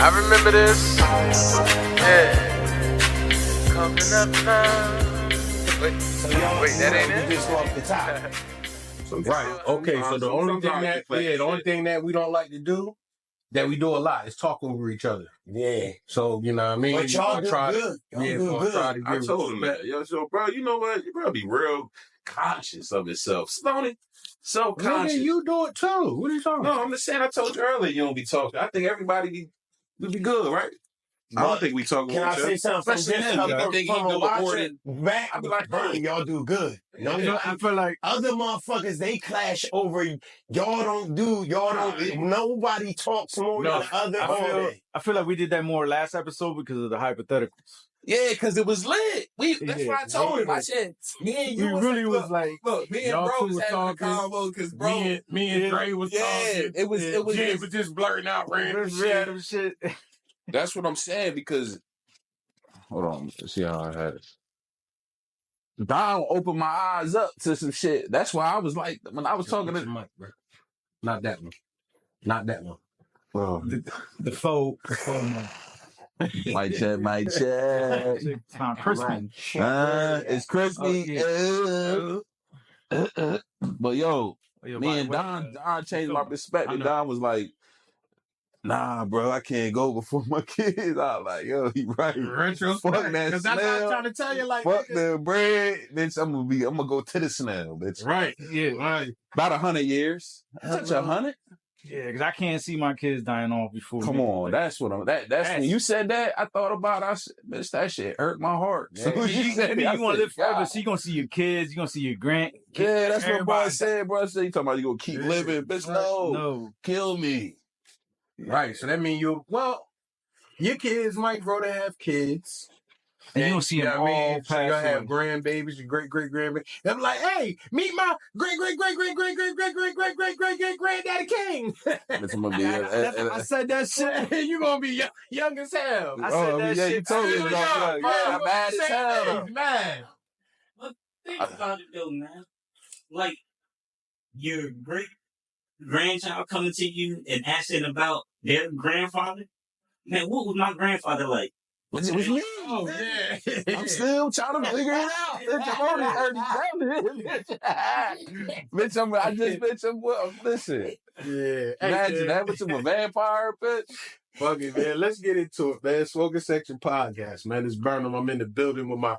I remember this. Yeah. Coming up now. Wait, that ain't it? Just off the top. Right. Okay. So the only thing that we don't like to do, that we do a lot, is talk over each other. Yeah. So you know what I mean. But y'all do good. Y'all do good. I told him that. Yo, so bro, you know what? You gotta be real conscious of yourself. Slowly, so conscious. Nigga, you do it too. What are you talking about? No, I'm just saying. I told you earlier you don't be talking. I think everybody we be good, right? I don't think we talking. Can I say something? Especially him. I think he do more than. Back, I be like, y'all do good. No, I feel like other motherfuckers, they clash over nobody talks more than the other. I feel like we did that more last episode because of the hypotheticals. Yeah, because it was lit. That's what I told him. I said, me and you was like, look, me and bro was having a convo because bro, me and Dre was talking. It was Jim was just blurting out random shit. That's what I'm saying because, hold on, let's see how I had it. Don opened my eyes up to some shit. That's why I was like, when I was talking to Mike, bro. Not that one. Oh. The faux Mic check. It's not crispy. It's crispy. But yo, me and Don changed my perspective. Don was like, nah, bro, I can't go before my kids. I was like, yo, he right. Fuck that smell. I'm trying to tell you, like, fuck the bread. Bitch, I'm gonna go to the smell, bitch. Right, yeah, right. About 100 years. Touch 100. Yeah, because I can't see my kids dying off before. Come on, that's what I'm. That's when you said that. I thought about. I said, bitch, that shit hurt my heart. Yeah. So you said you want to live forever. So you gonna see your kids. You gonna see your grand. Yeah, that's what bro said. Bro said, you talking about you gonna keep living, bitch? No, kill me. Right. So that means your kids might grow to have kids. And you don't see them all so you'll have grandbabies, your great-great-grandbaby. I'm like, hey, meet my great-great-great-great-great-great-great-great-great-great-granddaddy King. I said that shit. You're going to be young as hell. I said that shit. You told me. I'm mad as hell. He's mad. But think about it, though, man. Like, your great-grandchild coming to you and asking about their grandfather. Man, what was my grandfather like? It was me. Oh, yeah. I'm still trying to figure it out. Bitch, I'm only 37. Bitch, listen. Yeah. Imagine that with a vampire, bitch. Fuck it, man. Let's get into it, man. Smokin Section Podcast, man. It's Burnham. I'm in the building with my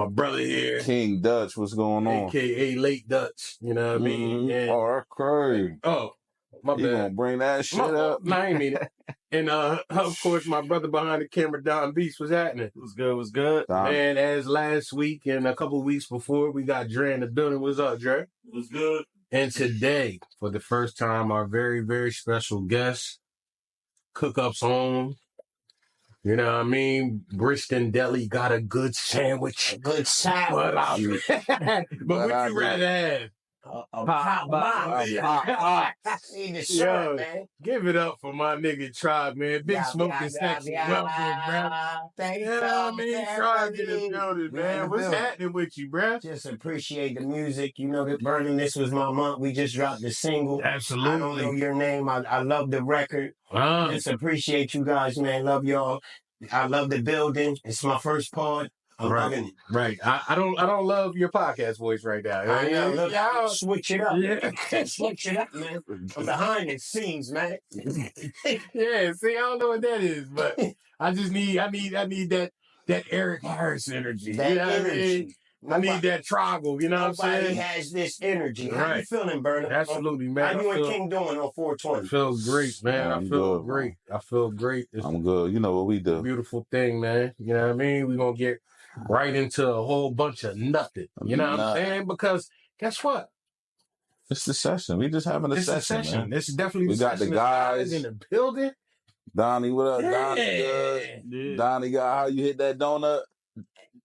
brother here. King Dutch, what's going on? AKA Late Dutch. You know what I mean? And, oh, that's crazy. Oh, my bad. You gonna bring that shit up? No, I ain't mean it. And of course, my brother behind the camera, Don Beast, was happening. Was good. And as last week and a couple weeks before, we got Dre in the building. What's up, Dre? Was good. And today, for the first time, our very, very special guest, Cook Up's own. You know what I mean? Bridgeton Deli got a good sandwich. A good sandwich. But what you rather have? A pop box. See the shirt, man. Give it up for my nigga Tribe, man. Big Smokin Section. Welcome, bro. Thank you. You know what I mean? Tribe in the building, man. What's happening with you, bro? Just appreciate the music. You know that Burning, this was my month. We just dropped the single. Absolutely. I don't know your name. I love the record. Just appreciate you guys, man. Love y'all. I love the building. It's my first pod. I'm loving it. Right. I don't love your podcast voice right now. I know. Look, switch it up. Yeah. Switch it up, man. I'm behind the scenes, man. Yeah, see, I don't know what that is, but I need that Eric Harris energy. That energy. I need that tribal, you know what I'm saying? Nobody has this energy. How you feeling, Bernard? Absolutely, man. How you and King doing on 420? I feel great, man. I feel great. I feel great. I'm good. You know what we do. Beautiful thing, man. You know what I mean? We're going to get right into a whole bunch of nothing. You know what I'm saying? Because guess what? It's the session. We just having a session, man. It's definitely we got the guys in the building. Donnie, what up? Donnie, good. Yeah. Donnie, got how you hit that donut?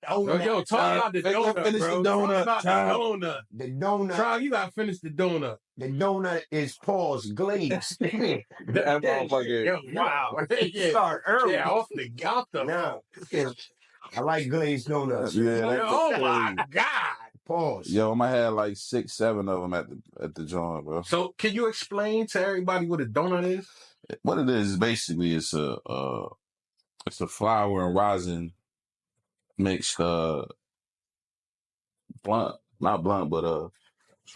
Yo, talk about the donut, finish bro. the donut. Talk about the donut. The donut. Try, you gotta finish the donut. The donut is Paul's glazed. That motherfucker. Yo, wow. Start early. Yeah, off the. No. I like glazed donuts. Yeah, oh my God. Pause. Yo, I might have like 6, 7 of them at the joint, bro. So can you explain to everybody what a donut is? What it is basically it's a flour and rosin mixed blunt, not blunt, but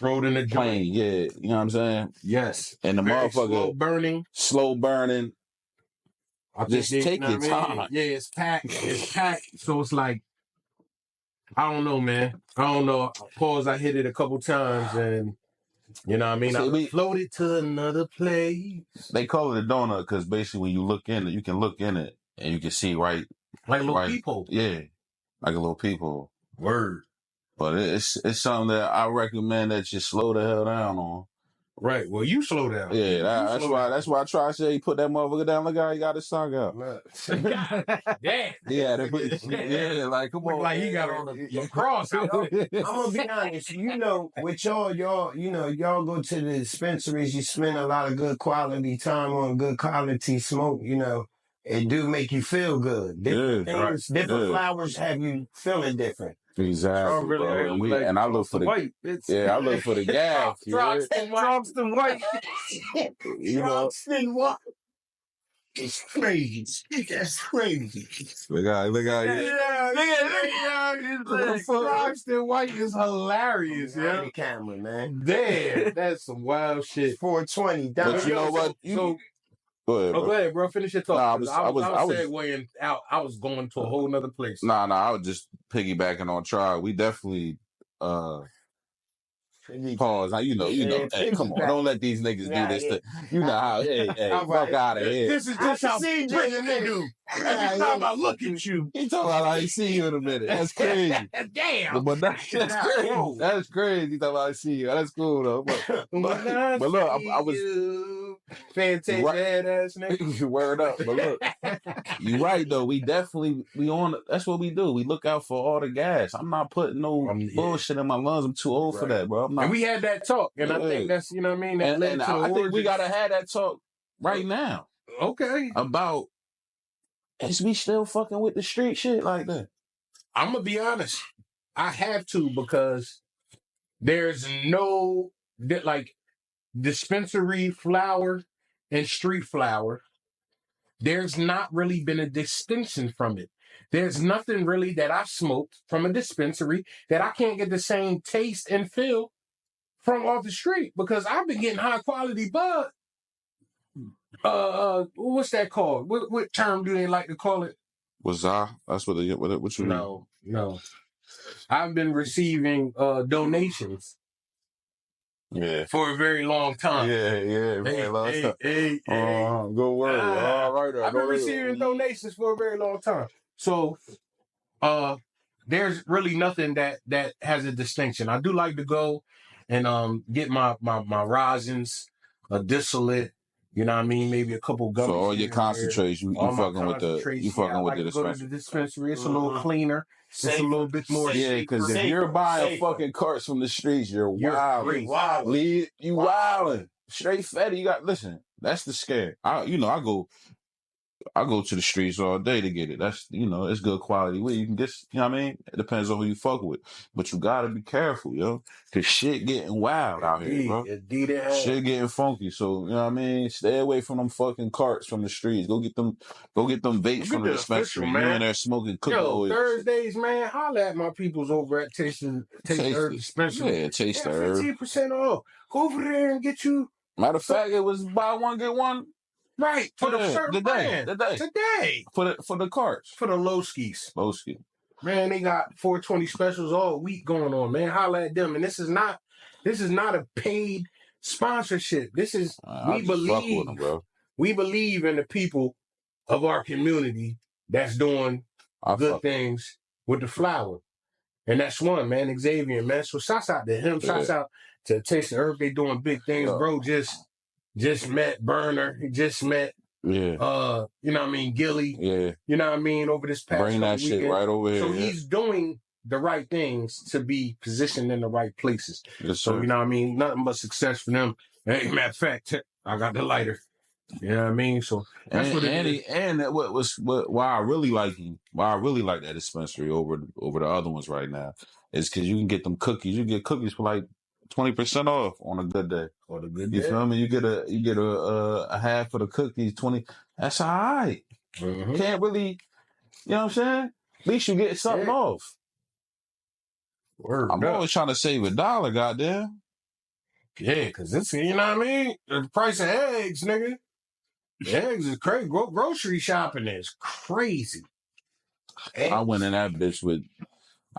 rolled in the plain, joint. yeah. You know what I'm saying? Yes. And the very motherfucker slow burning. Just take your time. Yeah, it's packed. It's packed. So it's like, I don't know, man. I don't know. Pause. I hit it a couple times, and you know what I mean. I floated to another place. They call it a donut because basically when you look in it, you can look in it and you can see right, like a little peephole. Yeah, like a little peephole. Word. But it's something that I recommend that you slow the hell down on. Right. Well, you slow down. Yeah, that's why I try to say put that motherfucker down. Look how he got his song out. Yeah. Yeah, like come on. Like he got on the cross. I'm gonna be honest. You know, with y'all go to the dispensaries. You spend a lot of good quality time on good quality smoke. You know, it do make you feel good. Different things, different flowers have you feeling different. Exactly, bro. And I look for the white. I look for the gas. Charleston white. Charleston white. It's crazy. That's crazy. Look out! Charleston white is hilarious, yeah. The camera, man. Damn, that's some wild shit. 420. But you know what? Go ahead, bro. Go ahead, bro. Finish your thought. Nah, I was segueing out. I was going to a whole nother place. Nah, I was just piggybacking on Trial. We definitely pause. Now, you know. Hey, come on, don't let these niggas do this. You know how? Hey, fuck out of here. This is just how Bridgeton do. Every time I look at you, he talking about I ain't see you in a minute. That's crazy. Damn. But that's crazy. That's crazy. He talking about I see you. That's cool though. But look, I was fantastic ass nigga. Word up. But look, you right though. We on. That's what we do. We look out for all the gas. I'm not putting no bullshit in my lungs. I'm too old for that, bro. And we had that talk, and I think that's you know what I mean. That led to I think we gotta have that talk right now. Okay. About is we still fucking with the street shit like that? I'm gonna be honest. I have to because there's no like dispensary flower and street flower. There's not really been a distinction from it. There's nothing really that I've smoked from a dispensary that I can't get the same taste and feel from off the street because I've been getting high quality bud. What's that called? What term do they like to call it? That's what you mean? No. I've been receiving donations. Yeah. For a very long time. Yeah. Very long time. Good word. All right. I've been receiving donations for a very long time. So, there's really nothing that has a distinction. I do like to go and get my rosins, a distillate. You know what I mean? Maybe a couple gummies. So all your concentrates, you fucking with the dispensary. Go to the dispensary. It's a little cleaner. It's a little bit more. Yeah, because if you're buying fucking carts from the streets, you're wilding. You wilding. Straight fatty. Listen. That's the scare. I go to the streets all day to get it. That's, it's good quality weed. You can get, you know what I mean? It depends on who you fuck with. But you gotta be careful, yo. Cause shit getting wild out here, bro. Shit getting funky. So, you know what I mean? Stay away from them fucking carts from the streets. Go get them vapes from the dispensary. You in there smoking cookie oil. Thursdays, man, holla at my peoples over at Taste the Herb Dispensary. Yeah, Taste the Herb. 15% off. Go over there and get you. Matter of fact, it was buy one, get one. Right, for the certain brand. Today. For the carts. For the low skis. Man, they got 420 specials all week going on, man. Holla at them. And this is not a paid sponsorship. This is we believe in the people of our community that's doing good things with the flower. And that's one, man, Xavier, man. So shouts out to him. Shouts out to Taste the Herb. They doing big things, bro. Just met Burner. He just met, you know what I mean, Gilly. Yeah. You know what I mean, over this past Bring that weekend. Shit right over here. So he's doing the right things to be positioned in the right places. Yes, so, you know what I mean, nothing but success for them. Hey, matter of fact, I got the lighter. You know what I mean? So that's what it is. And why I really like him, why I really like that dispensary over the other ones right now is because you can get them cookies. You can get cookies for like 20% off on a good day. On a good You day. feel me? You get a half of the cookies, 20. That's all right. Mm-hmm. Can't really, you know what I'm saying? At least you get something off. Word I'm up. always trying to save $1, goddamn. Yeah, because it's, you know what I mean? The price of eggs, nigga. The eggs is crazy. Grocery shopping is crazy. I went in that bitch with,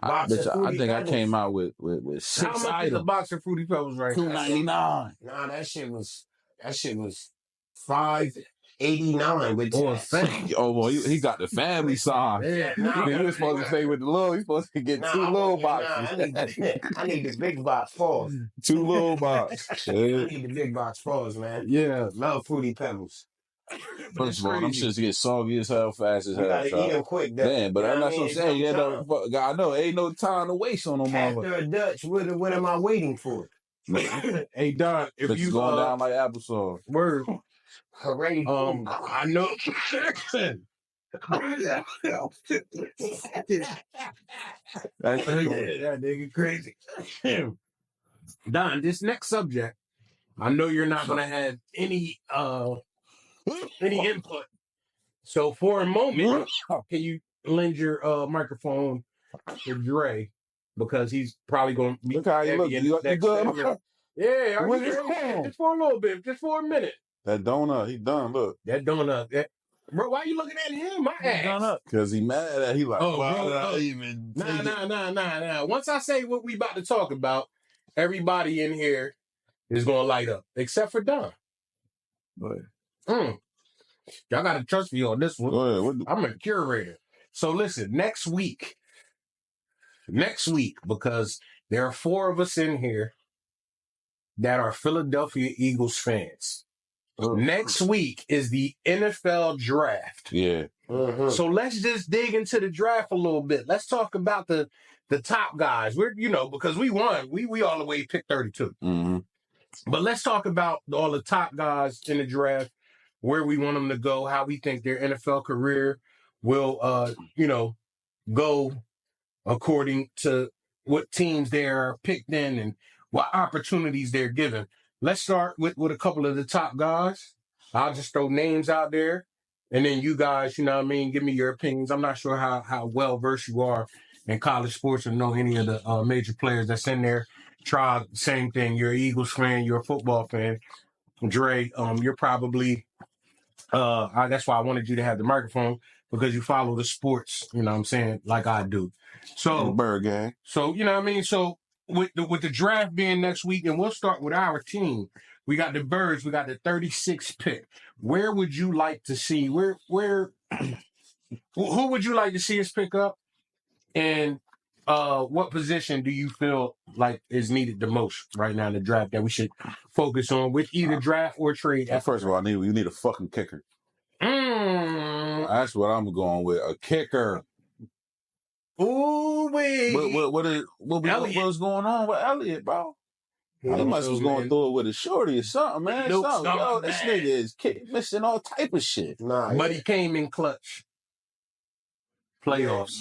I think I came out with How 6 much is a items. box of Fruity Pebbles right now? $2.99. Nah, that shit was $5.89 with tax. Oh, boy, he got the family size. Yeah, He was supposed to stay with the little. He's supposed to get 2 little boxes. I need the big box fours. 2 little boxes. I need the big box fours, man. Yeah. Love Fruity Pebbles. First of all, them shits get soggy as hell, fast as You hell. gotta eat them quick, though. Man, but You know that's what I'm saying. Ain't Yeah, I know. Ain't no time to waste on them motherfuckers. After a Dutch, what am I waiting for? Hey, Don, if Bitch you going down like applesauce. word, Hooray. I know. That nigga crazy. Don, this next subject, I know you're not gonna have any input. So for a moment, can you lend your microphone to Dre? Because he's probably gonna be Look how you look. You good? Yeah, What is it? just for a little bit, just for a minute. That donut, he done. Look. That donut. Bro, why you looking at him? My ass. Because he mad at he like, even Nah. Once I say what we about to talk about, everybody in here is gonna light up, except for Don. Go ahead. Y'all gotta trust me on this one. Go ahead. I'm a curator. So listen, next week, because there are 4 of us in here that are Philadelphia Eagles fans. Next week is the NFL draft. Yeah. So let's just dig into the draft a little bit. Let's talk about the top guys. We're, because we won. We all the way picked 32. Mm-hmm. But let's talk about all the top guys in the draft, where we want them to go, how we think their NFL career will, go according to what teams they're picked in and what opportunities they're given. Let's start with a couple of the top guys. I'll just throw names out there. And then you guys, give me your opinions. I'm not sure how well versed you are in college sports or know any of the major players that's in there. Try same thing. You're an Eagles fan. You're a football fan. Dre, you're probably, that's why I wanted you to have the microphone, because you follow the sports, like I do. So, Bird gang. So, So with the draft being next week, and we'll start with our team. We got the Birds. We got the 36th pick. Where would you like to see? Who would you like to see us pick up? And what position do you feel like is needed the most right now in the draft that we should focus on with either draft or trade? Well, first of all, you need a fucking kicker. That's what I'm going with. A kicker. Ooh, wait. What's going on with Elliott, bro? He must was going through it with a shorty or something, man. Yo, this nigga is missing all type of shit. But he came in clutch. Playoffs.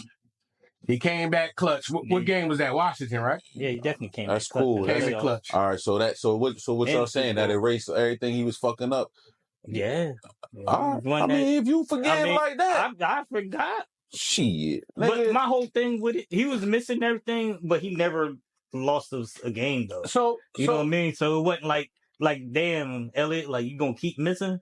He came back clutch. What game was that? Washington, right? Yeah, he definitely came. That's cool. Came in clutch. All right, so what y'all saying? That erased everything he was fucking up? Yeah. If you forget like that, I forgot. Shit. But my whole thing with it, he was missing everything, but he never lost us a game though. So you know what I mean? So it wasn't like damn, Elliott, like you gonna keep missing.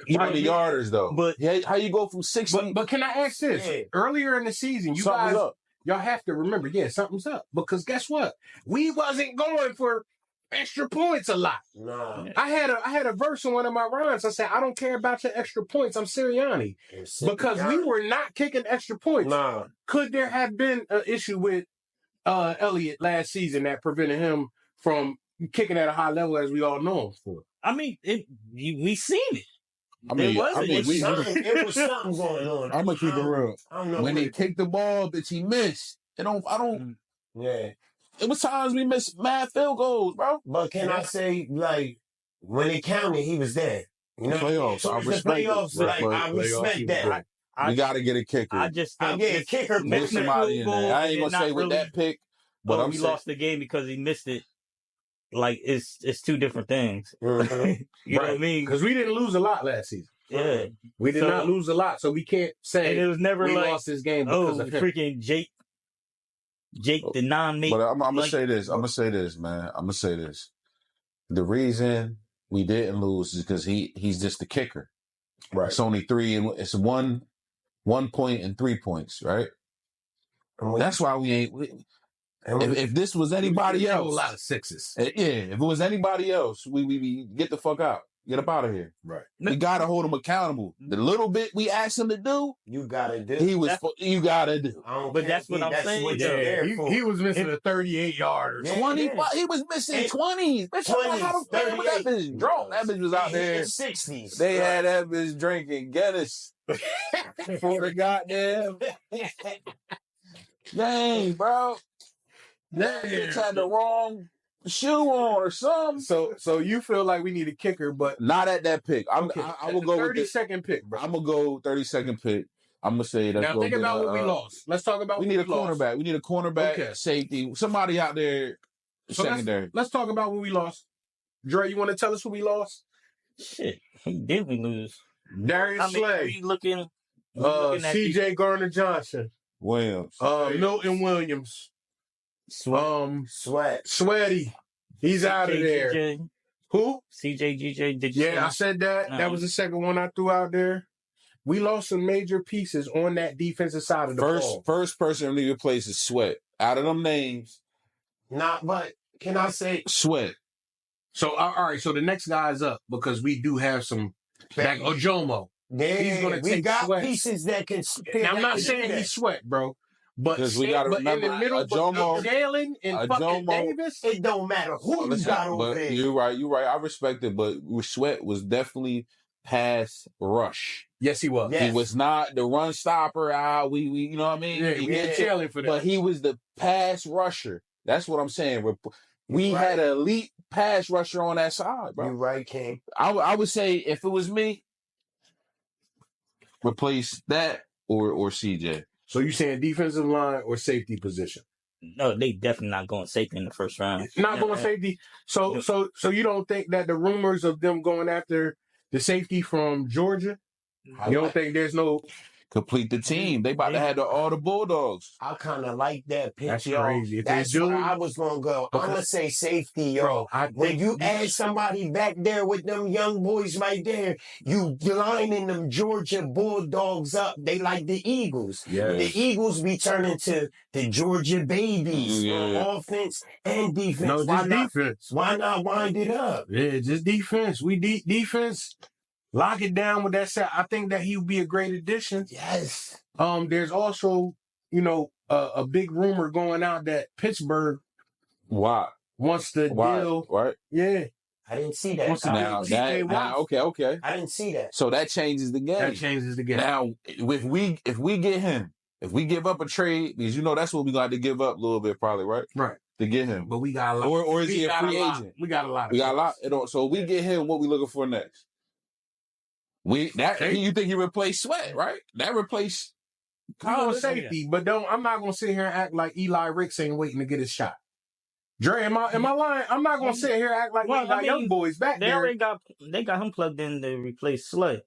You know the yarders though. But how you go from 60? But can I ask this? Yeah. Earlier in the season, y'all have to remember, something's up. Because guess what? We wasn't going for extra points a lot. No. I had a verse in one of my rhymes. I said, I don't care about your extra points. I'm Sirianni. Because we were not kicking extra points. No. Could there have been an issue with Elliott last season that prevented him from kicking at a high level as we all know him for? I mean, we seen it. It was something going on. I'm gonna keep it real. When he kicked the ball, bitch, he missed. I don't. Yeah. It was times we missed mad field goals, bro. But can I say, like, when it counted, he was there. You know, playoffs. So I respect that. We got to get a kicker. I just think get kicker. Get somebody in there. I ain't gonna say with that pick, but we lost the game because he missed it. Like it's two different things. You know what I mean? Because we didn't lose a lot last season. Yeah, we did not lose a lot, so we can't say. And it was never we like lost this game because of him. Freaking Jake the non-mate. But I'm gonna say this. I'm gonna say this, man. I'm gonna say this. The reason we didn't lose is because he's just the kicker. Right. It's only 3 and it's 1 point and 3 points, right? That's why we ain't. If this was anybody else, a lot of sixes. Yeah, if it was anybody else, we get the fuck out. Get up out of here. Right. We gotta hold him accountable. The little bit we asked him to do, you gotta do. You gotta do. But that's what I'm saying. He was missing a 38-yarder. 20. He was missing 20s. That bitch drunk. That bitch was out there. 60s. They had that bitch drinking Guinness for the goddamn game, bro. That bitch had the wrong shoe on or something. So you feel like we need a kicker, but not at that pick. I will go 30-second pick, bro. I'm gonna go 30-second pick. I'm gonna say that's. Now think about what we lost. Let's talk about. We need a cornerback. We need a cornerback, safety, somebody out there. Secondary. Let's talk about what we lost. Dre, you want to tell us what we lost? Shit, who did we lose? Darius Slay. We looking C.J. Garner-Johnson. Williams. Milton Williams. Sweaty. He's out of there. GJ. Who? CJ did you say? I said that. That was the second one I threw out there. We lost some major pieces on that defensive side of the ball. First person to replace is Sweat. Out of them names. But can I say Sweat? So all right, so the next guy's up because we do have some like Ojomo. Yeah, he's gonna we take got Sweat. pieces that can. Now, I'm not saying he's Sweat, bro. But we got to remember, in the middle of Jalen and fucking Davis, it don't matter who you got over there. You're right. I respect it, but Sweat was definitely pass rush. Yes, he was. Yes. He was not the run stopper. We you know what I mean? Yeah, we had Jalen for that. But he was the pass rusher. That's what I'm saying. We had an elite pass rusher on that side, bro. You're right, King. I would say if it was me, replace that or CJ. So you saying defensive line or safety position? No, they definitely not going safety in the first round. Not going safety. So you don't think that the rumors of them going after the safety from Georgia? You don't think there's no complete the team? They about to have all the Bulldogs. I kind of like that pick, That's y'all. crazy. If that's where I was gonna go. I'm gonna say safety, yo. When you add somebody back there with them young boys right there, you lining them Georgia Bulldogs up. They like the Eagles. Yes. The Eagles be turning to the Georgia babies on offense and defense. No, just defense. Why not wind it up? Yeah, just defense. We defense. Lock it down with that set. I think that he would be a great addition. Yes. There's also, a big rumor going out that Pittsburgh wants the deal. Right? Yeah. I didn't see that. Now, okay. I didn't see that. So that changes the game. Now, if we get him, if we give up a trade, because that's what we got to give up a little bit, probably, right? Right. To get him. But we got a lot. Or is he a free agent? We got a lot. We got a lot. So we get him, what we looking for next? You think he replaced Sweat, right? That replaced safety, but I'm not gonna sit here and act like Eli Ricks ain't waiting to get his shot. Dre, am I lying? I'm not gonna sit here and act like we got young boys back there. They got him plugged in to replace Slay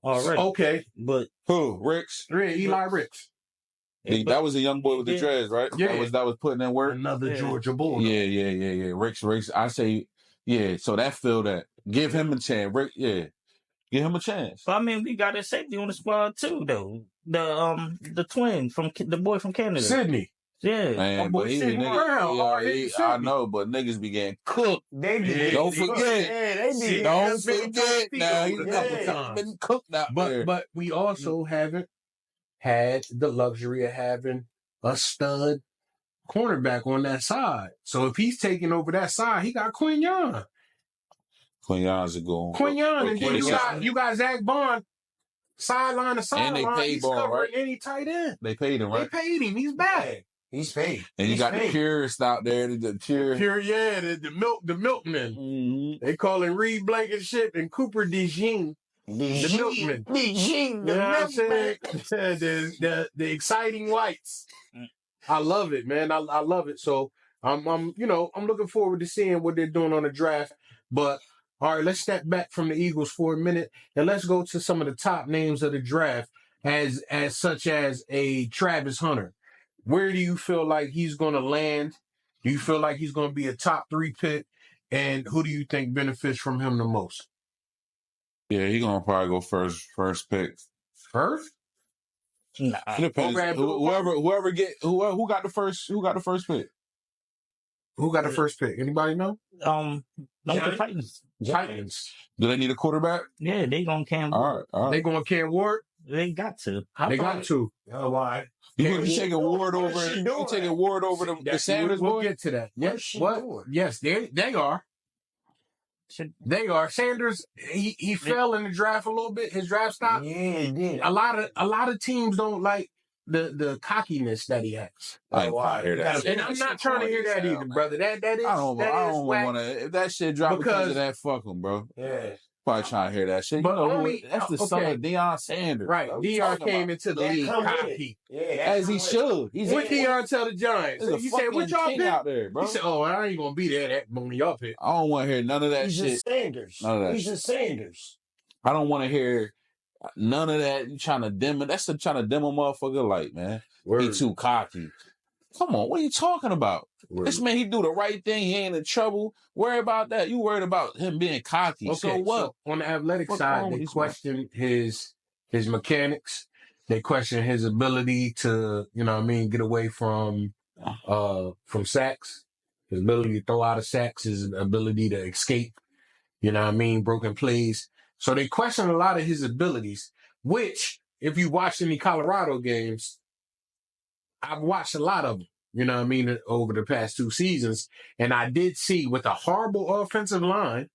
already. Okay, but who? Ricks? Eli Ricks. That was a young boy with the dreads, right? Yeah, that was putting in work. Another Georgia Bull. Yeah. Ricks. I say, So that feel that. Give him a chance. Rick, Give him a chance. But we got a safety on the squad too, though. The twin the boy from Canada, Sydney. Yeah, man, but I know, but niggas be getting cooked. Don't forget. Don't forget. Now he's been cooked out there. But we also haven't had the luxury of having a stud cornerback on that side. So if he's taking over that side, he got Quinyon. Quinyon's a good one. Quinyon, and then you got Zach Bond, sideline to sideline. And they paid Bond, right? Any tight end. They paid him, right? They paid him. He's back. He's paid. And you got the purists out there. The milkmen. Mm-hmm. They call him Reed Blankenship and Cooper DeJean. The milkman. The You know what I'm saying? milkman. the exciting whites. I love it, man. I love it. So I'm looking forward to seeing what they're doing on the draft. But all right, let's step back from the Eagles for a minute and let's go to some of the top names of the draft, as such as a Travis Hunter. Where do you feel like he's going to land? Do you feel like he's going to be a top 3 pick? And who do you think benefits from him the most? Yeah, he's gonna probably go first pick. First? Nah. It depends. Who got the first pick? Who got the first pick? Anybody know? The Titans. Titans. Do they need a quarterback? Yeah, they going Cam Ward. All right. They going Cam Ward? They got to. They got to. Oh, why? You taking Ward over? You taking Ward over the Sanders? We'll get to that. Yes, what? Yes, they are. They are. Sanders, he fell in the draft a little bit. His draft stock. Yeah, it did. A lot of teams don't like the cockiness that he has. I ain't hear that. And I'm not trying to hear that either, brother. That is. I don't want to. If that shit drop because of that, fuck him, bro. Yeah. Probably trying to hear that shit. But that's the son of Deion Sanders. Right. Deion came into the league cocky. Yeah, as he should. What Deion tell the Giants? So you said, what y'all pick? Out there, bro. He said, oh, I ain't going to be there. That one of y'all pick. I don't want to hear none of that He's shit. A Sanders. None of that He's a Sanders. I don't want to hear none of that. You trying to dim it. That's trying to dim a motherfucker like, man. Word. He too cocky. Come on, what are you talking about? Word. This man, he do the right thing. He ain't in trouble. Worry about that. You worried about him being cocky. Okay, so what? So on the athletic side, they question his mechanics. They question his ability to, get away from sacks. His ability to throw out of sacks. His ability to escape. Broken plays. So they question a lot of his abilities, which, if you watched any Colorado games, I've watched a lot of them, over the past 2 seasons. And I did see with a horrible offensive line,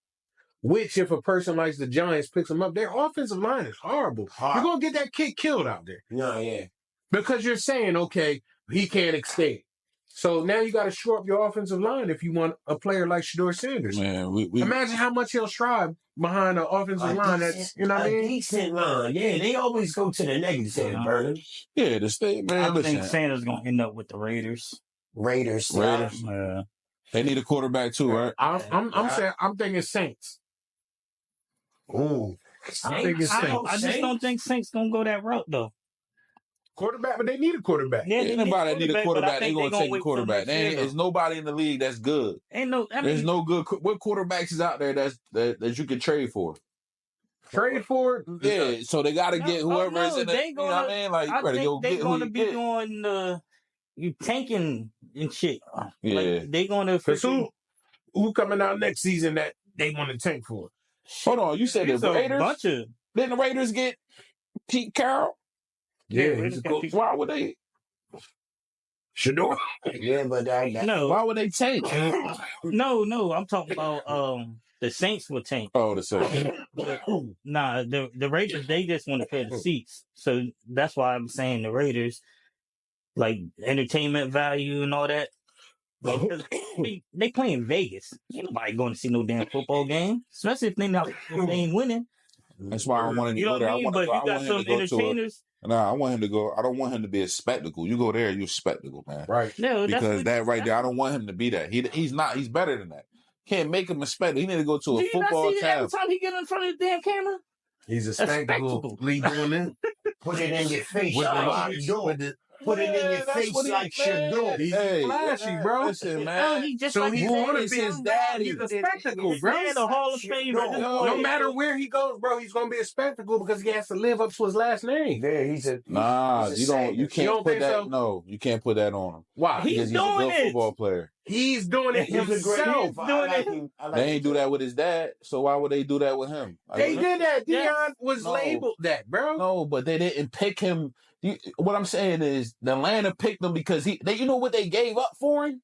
which if a person like the Giants picks them up, their offensive line is horrible. You're going to get that kid killed out there. No, yeah. Because you're saying, okay, he can't escape. So now you got to shore up your offensive line if you want a player like Shedeur Sanders. Man, imagine how much he'll strive behind an offensive line that's, a decent line. Yeah, they always go to the negative, Bernard. Yeah, the state, man. I think Sanders going to end up with the Raiders. Raiders. They need a quarterback too, right? I'm thinking Saints. Ooh. I'm thinking Saints. I just don't think Saints going to go that route, though. Quarterback, but they need a quarterback. Yeah, anybody that need a quarterback, they're going to take a quarterback. There's nobody in the league that's good. There's no good. What quarterbacks is out there that you can trade for? Trade for? Yeah, so they got to get whoever is in it. You know what I mean? Like, you better go get who you get. They're going to be doing you tanking and shit. Yeah. Like, they're going to... Because who coming out next season that they want to tank for? Hold on, you said the Raiders? Didn't the Raiders get Pete Carroll? Yeah, why would they? Shedeur. Yeah, but no. Why would they tank? No, I'm talking about the Saints would tank. Oh, the Saints. Nah, the Raiders, they just want to pay the seats. So that's why I'm saying the Raiders, like entertainment value and all that. Like, they play in Vegas. Ain't nobody going to see no damn football game, especially if they ain't winning. That's why I don't want him to go there. But you got some entertainers. Nah, I want him to go. I don't want him to be a spectacle. You go there, you're a spectacle, man. Right. No, because that right there, I don't want him to be that. He's not. He's better than that. Can't make him a spectacle. He need to go to a football town. Every time he get in front of the damn camera, he's a spectacle. Lee doing it. Put it in your face. Put it in your face like Shedeur. He's flashy, bro. Listen, man. He just so he want to be his daddy. He's a spectacle, bro. He's a Hall of Famer. No matter where he goes, bro, he's gonna be a spectacle because he has to live up to his last name. Yeah, you can't put that. So? No, you can't put that on him. Why? Because he's a good football player. He's doing it himself. They ain't do that with his dad, so why would they do that with him? They did that. Deion was labeled that, bro. No, but they didn't pick him. What I'm saying is, the Atlanta picked him because you know what they gave up for him?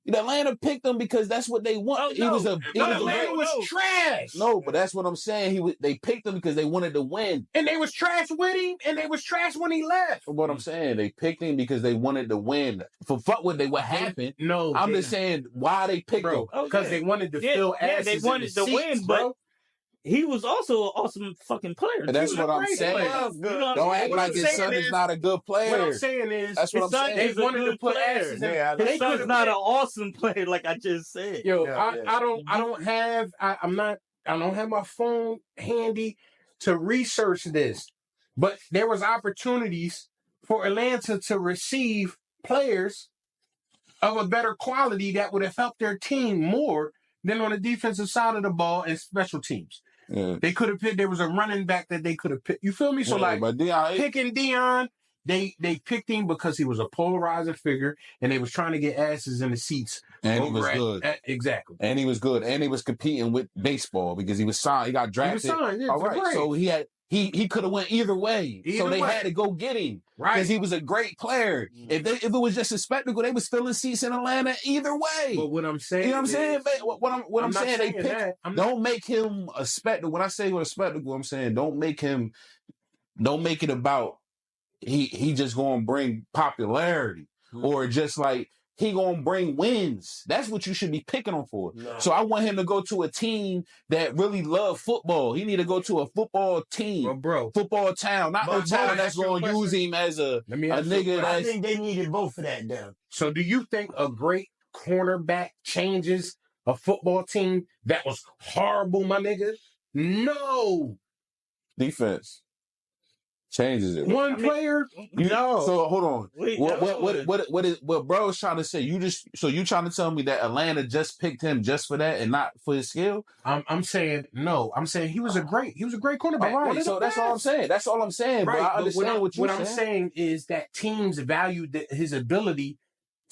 The Atlanta picked him because that's what they want. Atlanta was trash. No, but that's what I'm saying. They picked him because they wanted to win. And they was trash with him, and they was trash when he left. What I'm saying, they picked him because they wanted to win. For fuck what happened. No, I'm just saying why they picked him. Because they wanted to fill asses. They wanted to win, bro. he was also an awesome fucking player. And that's what I'm saying. Don't act like his son is not a good player. What I'm saying is, that's what I'm saying. They wanted to put asses in. His son's not an awesome player, like I just said. Yo, I don't have my phone handy to research this, but there was opportunities for Atlanta to receive players of a better quality that would have helped their team more than on the defensive side of the ball and special teams. Yeah. They could have picked. There was a running back that they could have picked. You feel me? So but picking Deion, they picked him because he was a polarizing figure, and they was trying to get asses in the seats. And he was good. Exactly. And he was good. And he was competing with baseball because he was signed. He got drafted. He was signed. Yeah, all right. So he could have went either way. So they had to go get him. Right. Because he was a great player. If it was just a spectacle, they was filling seats in Atlanta either way. But what I'm saying, you know what I'm saying? What I'm saying, they pick. Don't make him a spectacle. When I say what a spectacle, I'm saying don't make it about he just gonna bring popularity or just like he gonna bring wins. That's what you should be picking him for. No. So I want him to go to a team that really love football. He need to go to a football team, football town, not a town that's gonna use him as a nigga. I think they needed both of that down. So do you think a great cornerback changes a football team that was horrible, my nigga? No. Defense changes it. One player? No. So hold on. What bro is trying to say? You trying to tell me that Atlanta just picked him just for that and not for his skill? I'm saying no. I'm saying he was a great cornerback. All right. So that's all I'm saying. That's all I'm saying. Right. But I understand what you're saying. What I'm saying is that teams valued his ability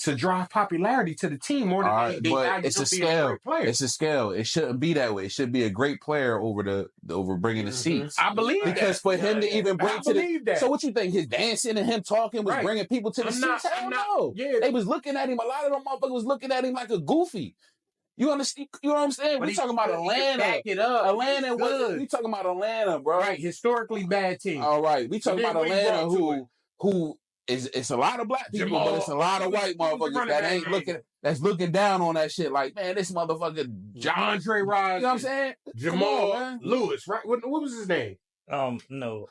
to drive popularity to the team more than they value it's a scale. It's a scale. It shouldn't be that way. It should be a great player over bringing the seats. I believe because for him to even bring that. So what you think? His dancing and him talking was bringing people to the seats? Hell no. Yeah. They was looking at him. A lot of them motherfuckers was looking at him like a goofy. You understand? You know what I'm saying? We talking about Atlanta. Back it up. Atlanta. We talking about Atlanta, bro. Right. Historically bad team. All right. We talking about Atlanta who. It's a lot of black people, but it's a lot of white motherfuckers that ain't looking down on that shit. Like, man, this motherfucker Andre Rod. You know what I'm saying? Jamal Lewis, right? What was his name? No.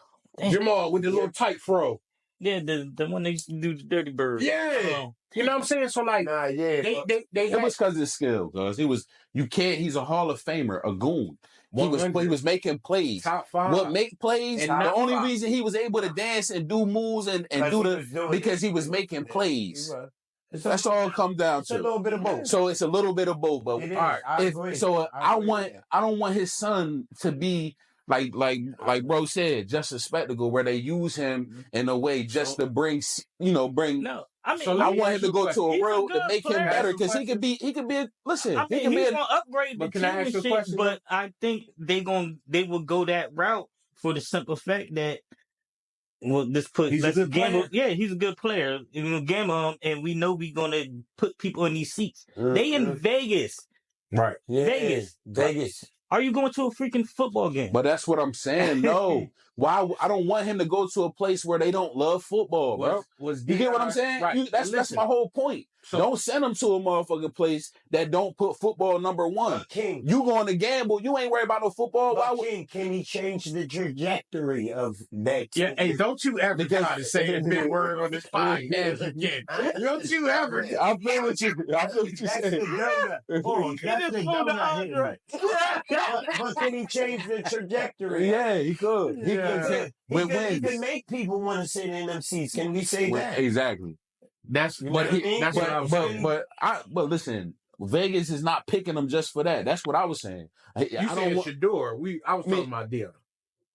Jamal with the little tight fro. Yeah, the one that used to do the Dirty Bird. Yeah. You know what I'm saying? So like, it was because of his skill, cause he's a Hall of Famer, a goon. He was making plays. Top 5. What make plays? And the only reason he was able to dance and do moves and do because he was making plays. That's all it comes down to. It's a little bit of both. So it's a little bit of both. But I don't want his son to be like bro said, just a spectacle where they use him in a way just to bring. No. I want him to go to a road to make him better because he could be. Listen, he can be gonna upgrade the team and shit. But I think they will go that route for the simple fact that let's gamble. Yeah, he's a good player. We're gonna gamble him, and we know we're gonna put people in these seats. They in Vegas, right? Yeah, Vegas. Are you going to a freaking football game? But that's what I'm saying. No. Why? I don't want him to go to a place where they don't love football, bro. You get what I'm saying? Right. That's my whole point. So, don't send him to a motherfucking place that don't put football number one. King, you going to gamble. You ain't worried about no football. Can he change the trajectory of that? Yeah, hey, don't you ever try to say a big word on this podcast again. Don't you ever. I feel what you saying. That's the donut. But can he change the trajectory? Yeah, he could. He can make people want to sit in them seats. Can we say that? Exactly. That's what I was saying. But listen, Vegas is not picking them just for that. That's what I was saying. You said Shador. I was talking about Deion.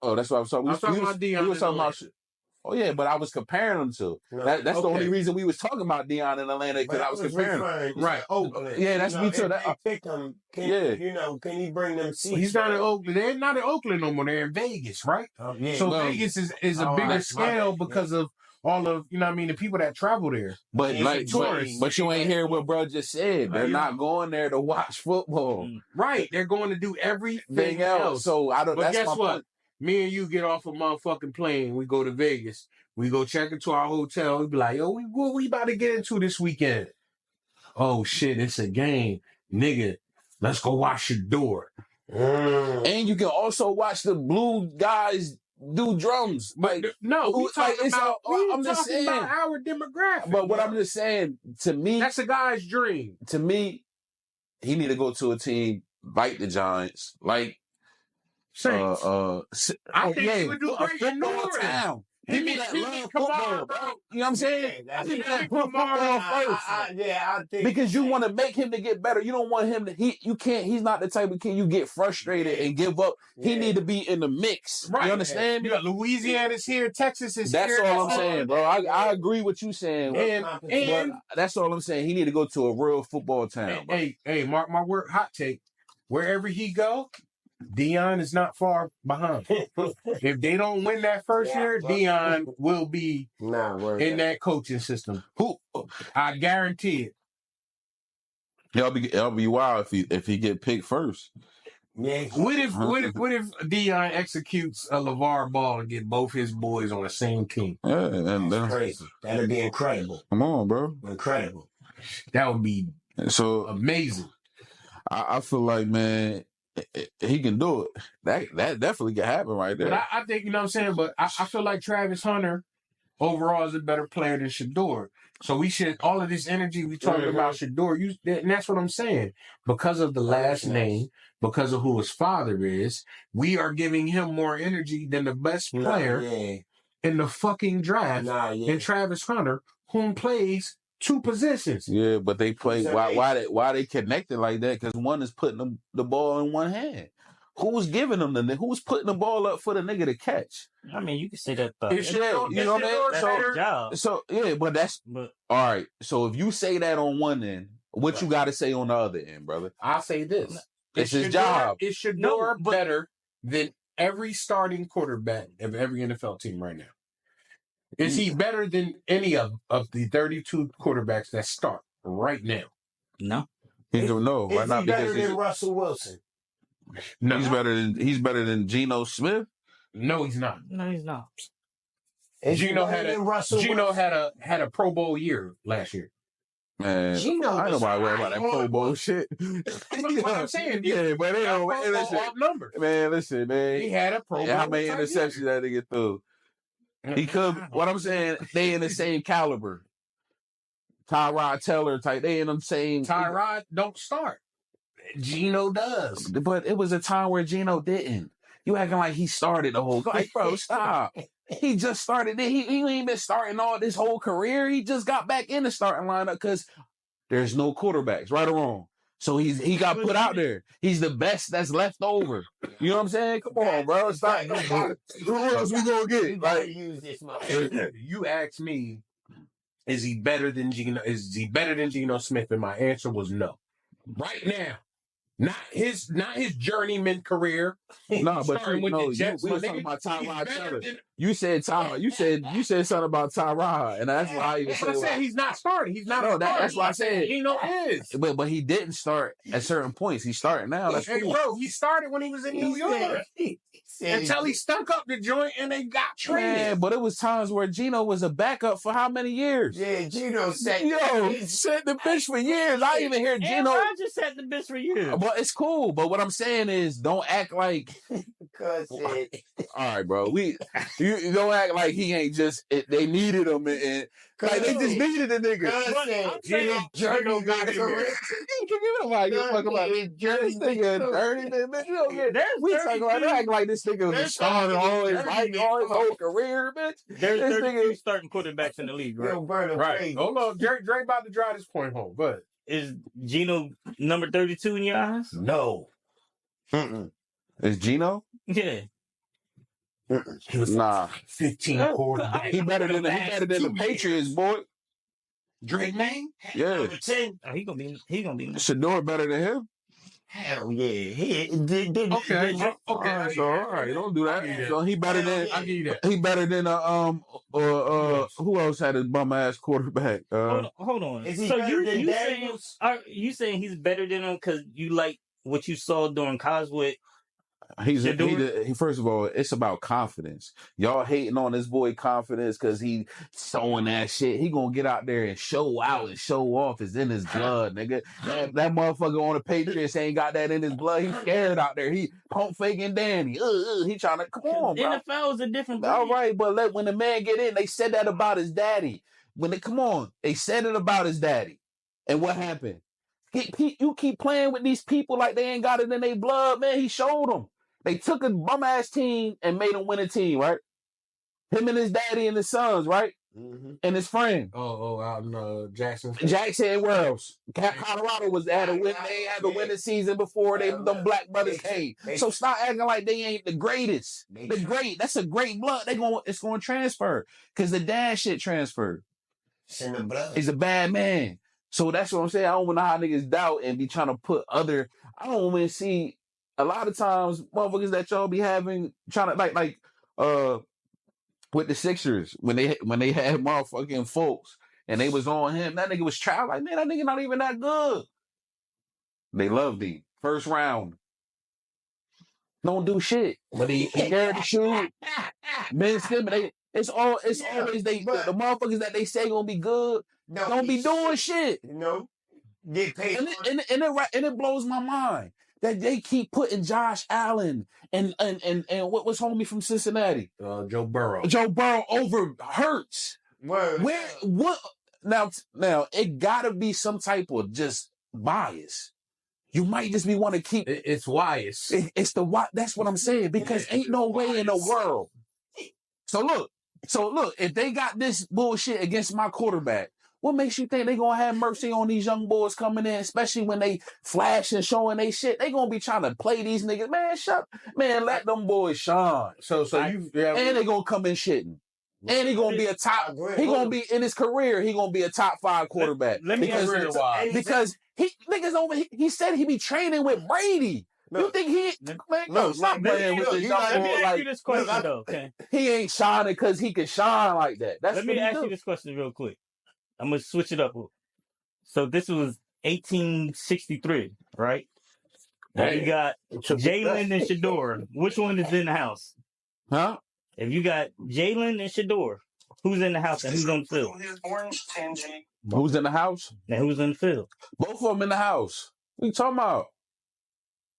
Oh, that's what I was talking about. I was talking about Deion. We was talking about Oh yeah, but I was comparing them to. That's the only reason we was talking about Deion in Atlanta because I was comparing them. Right. Yeah, that's me too. Can he bring them seats? He's not in Oakland. They're not in Oakland no more. They're in Vegas, right? So Vegas is a bigger scale because of all of, the people that travel there. But but you ain't hear what bro just said. They're not going there to watch football. Right. They're going to do everything else. So I don't. But that's guess my what? point. Me and you get off a motherfucking plane. We go to Vegas. We go check into our hotel. We be like, yo, what we about to get into this weekend? Oh, shit, it's a game. Nigga, let's go watch your door. And you can also watch the blue guys do drums. But no, we talking about our demographic. But what I'm just saying, to me, that's a guy's dream. To me, he need to go to a team like the Giants, like Saints. I think he would do great in New Orleans. Town. People that love football, bro. You know what I'm saying? Yeah, People that put football first. I think because you want to make him to get better. You don't want him to. He's not the type of kid you get frustrated and give up. He need to be in the mix. Right. You understand me? You got Louisiana's here, Texas is here. That's all I'm saying, bro. I agree with you saying. And that's all I'm saying. He need to go to a real football town. Hey, mark my word. Hot take. Wherever he go, Dion is not far behind. If they don't win that first year, Dion will be in that coaching system. I guarantee it. It'll be wild if he get picked first. Yeah. What if Dion executes a LeVar Ball and get both his boys on the same team? Yeah, and that's crazy. That'd be incredible. Come on, bro. Incredible. That would be so amazing. I feel like, man, he can do it. That definitely can happen right there. But I think, you know what I'm saying? But I feel like Travis Hunter overall is a better player than Shedeur. So we should, all of this energy we talking about Shedeur, and that's what I'm saying. Because of the last name, because of who his father is, we are giving him more energy than the best player in the fucking draft. And Travis Hunter, whom plays two positions. Yeah, but they play. Why they connected like that? Because one is putting the ball in one hand. Who's giving them who's putting the ball up for the nigga to catch? I mean, you can say that. You know what I mean? So yeah, but all right. So if you say that on one end, what you got to say on the other end, brother? I'll say this: it's his job. Is Shedeur better than every starting quarterback of every NFL team right now? Is he better than any of the 32 quarterbacks that start right now? No. Is he better than Russell Wilson? No. He's better than Geno Smith? No, he's not. No, he's not. Geno had a Pro Bowl year last year. Man, I don't worry about that Pro Bowl shit. What I'm saying, but they don't numbers. Man, listen, man. He had a Pro Bowl. How many interceptions that nigga threw? He could. What I'm saying, they in the same caliber. Tyrod Taylor type. They in the same. Tyrod don't start. Geno does. But it was a time where Geno didn't. You acting like he started the whole. Like, bro, stop. He just started. He ain't been starting all this whole career. He just got back in the starting lineup because there's no quarterbacks, right or wrong. So he got put out there. He's the best that's left over. You know what I'm saying? Come on, bro. Stop. Who else we gonna get? Like, you asked me, is he better than Geno? Is he better than Geno Smith? And my answer was no. Right now. Not his journeyman career. No, but we were talking about Tyrod Taylor. You said Tyrod. You said something about Tyrod, and that's why I said he's not starting. He's not. That's why I said Geno is. But he didn't start at certain points. He's starting now. That's cool. Bro, he started when he was in New York. Until he stunk up the joint and they got traded. Yeah, but it was times where Geno was a backup for how many years? Yeah, Geno set the bitch for years. I even hear Geno. I just set the bitch for years. But it's cool. But what I'm saying is, don't act like. All right, bro. You don't act like he ain't just. They needed him and like they just needed a nigga. Geno got a career. This nigga dirty, bitch. You don't get. We talking about act like this nigga was starting all his whole career, bitch. There's 32 starting quarterbacks in the league, right? Right. Hold on, Dre about to drive this point home, but is Geno number 32 in your eyes? No. Is Geno? Yeah. He was 15 quarterback. He better than the Patriots, boy. Drake name? Yeah. He gonna be. Shedeur better than him? Hell yeah. Okay. So all right, don't do that. So he better than. I'll give you that. He better than who else had a bum ass quarterback? Hold on. So you saying he's better than him because you like what you saw during college with First of all, it's about confidence. Y'all hating on this boy confidence because he showing that shit. He gonna get out there and show out and show off. It's in his blood, nigga. That motherfucker on the Patriots ain't got that in his blood. He's scared out there. He pump faking Danny. He trying to come on, bro. NFL is a different breed. All right, but when the man get in, they said that about his daddy. They said it about his daddy. And what happened? You keep playing with these people like they ain't got it in their blood, man. He showed them. They took a bum-ass team and made him win a team, right? Him and his daddy and his sons, right? Mm-hmm. And his friend. Out in Jackson. Jackson and where else? Colorado had a win. They had to win the season before them black brothers came. So stop acting like they ain't the greatest. That's a great blood. It's going to transfer because the dad shit transferred. It's in the blood. He's a bad man. So that's what I'm saying. I don't know how niggas doubt and be trying to put other. I don't want to see. A lot of times, motherfuckers that y'all be having trying to like with the Sixers when they had motherfucking folks and they was on him. That nigga was trapped. Like, man, that nigga not even that good. They loved him. First round. Don't do shit. But he scared to shoot. Ben Simmons. It's always the motherfuckers that they say gonna be good. Don't be doing shit. Get paid. And it blows my mind that they keep putting Josh Allen and what was homie from Cincinnati? Joe Burrow. Joe Burrow over Hurts. Word. What now it gotta be some type of just bias. You might just be want to keep it's bias. It's the that's what I'm saying, because ain't no way in the world. So look, if they got this bullshit against my quarterback, what makes you think they gonna have mercy on these young boys coming in, especially when they flash and showing they shit? They gonna be trying to play these niggas. Man, let them boys shine. And they gonna come in shitting. And he gonna be a top. He gonna be in his career. He gonna be a top 5 quarterback. Let me ask you why. Because he said he be training with Brady. You think stop playing with this young boy? Let me ask you this question though. Okay. He ain't shining because he can shine like that. Let me ask you this question real quick. I'm gonna switch it up. So this was 1863, right? Now you got Jalen and Shador. Which one is in the house? Huh? If you got Jalen and Shador, who's in the house and who's on the field? Who's in the house? And who's in the field? Both of them in the house. What you talking about?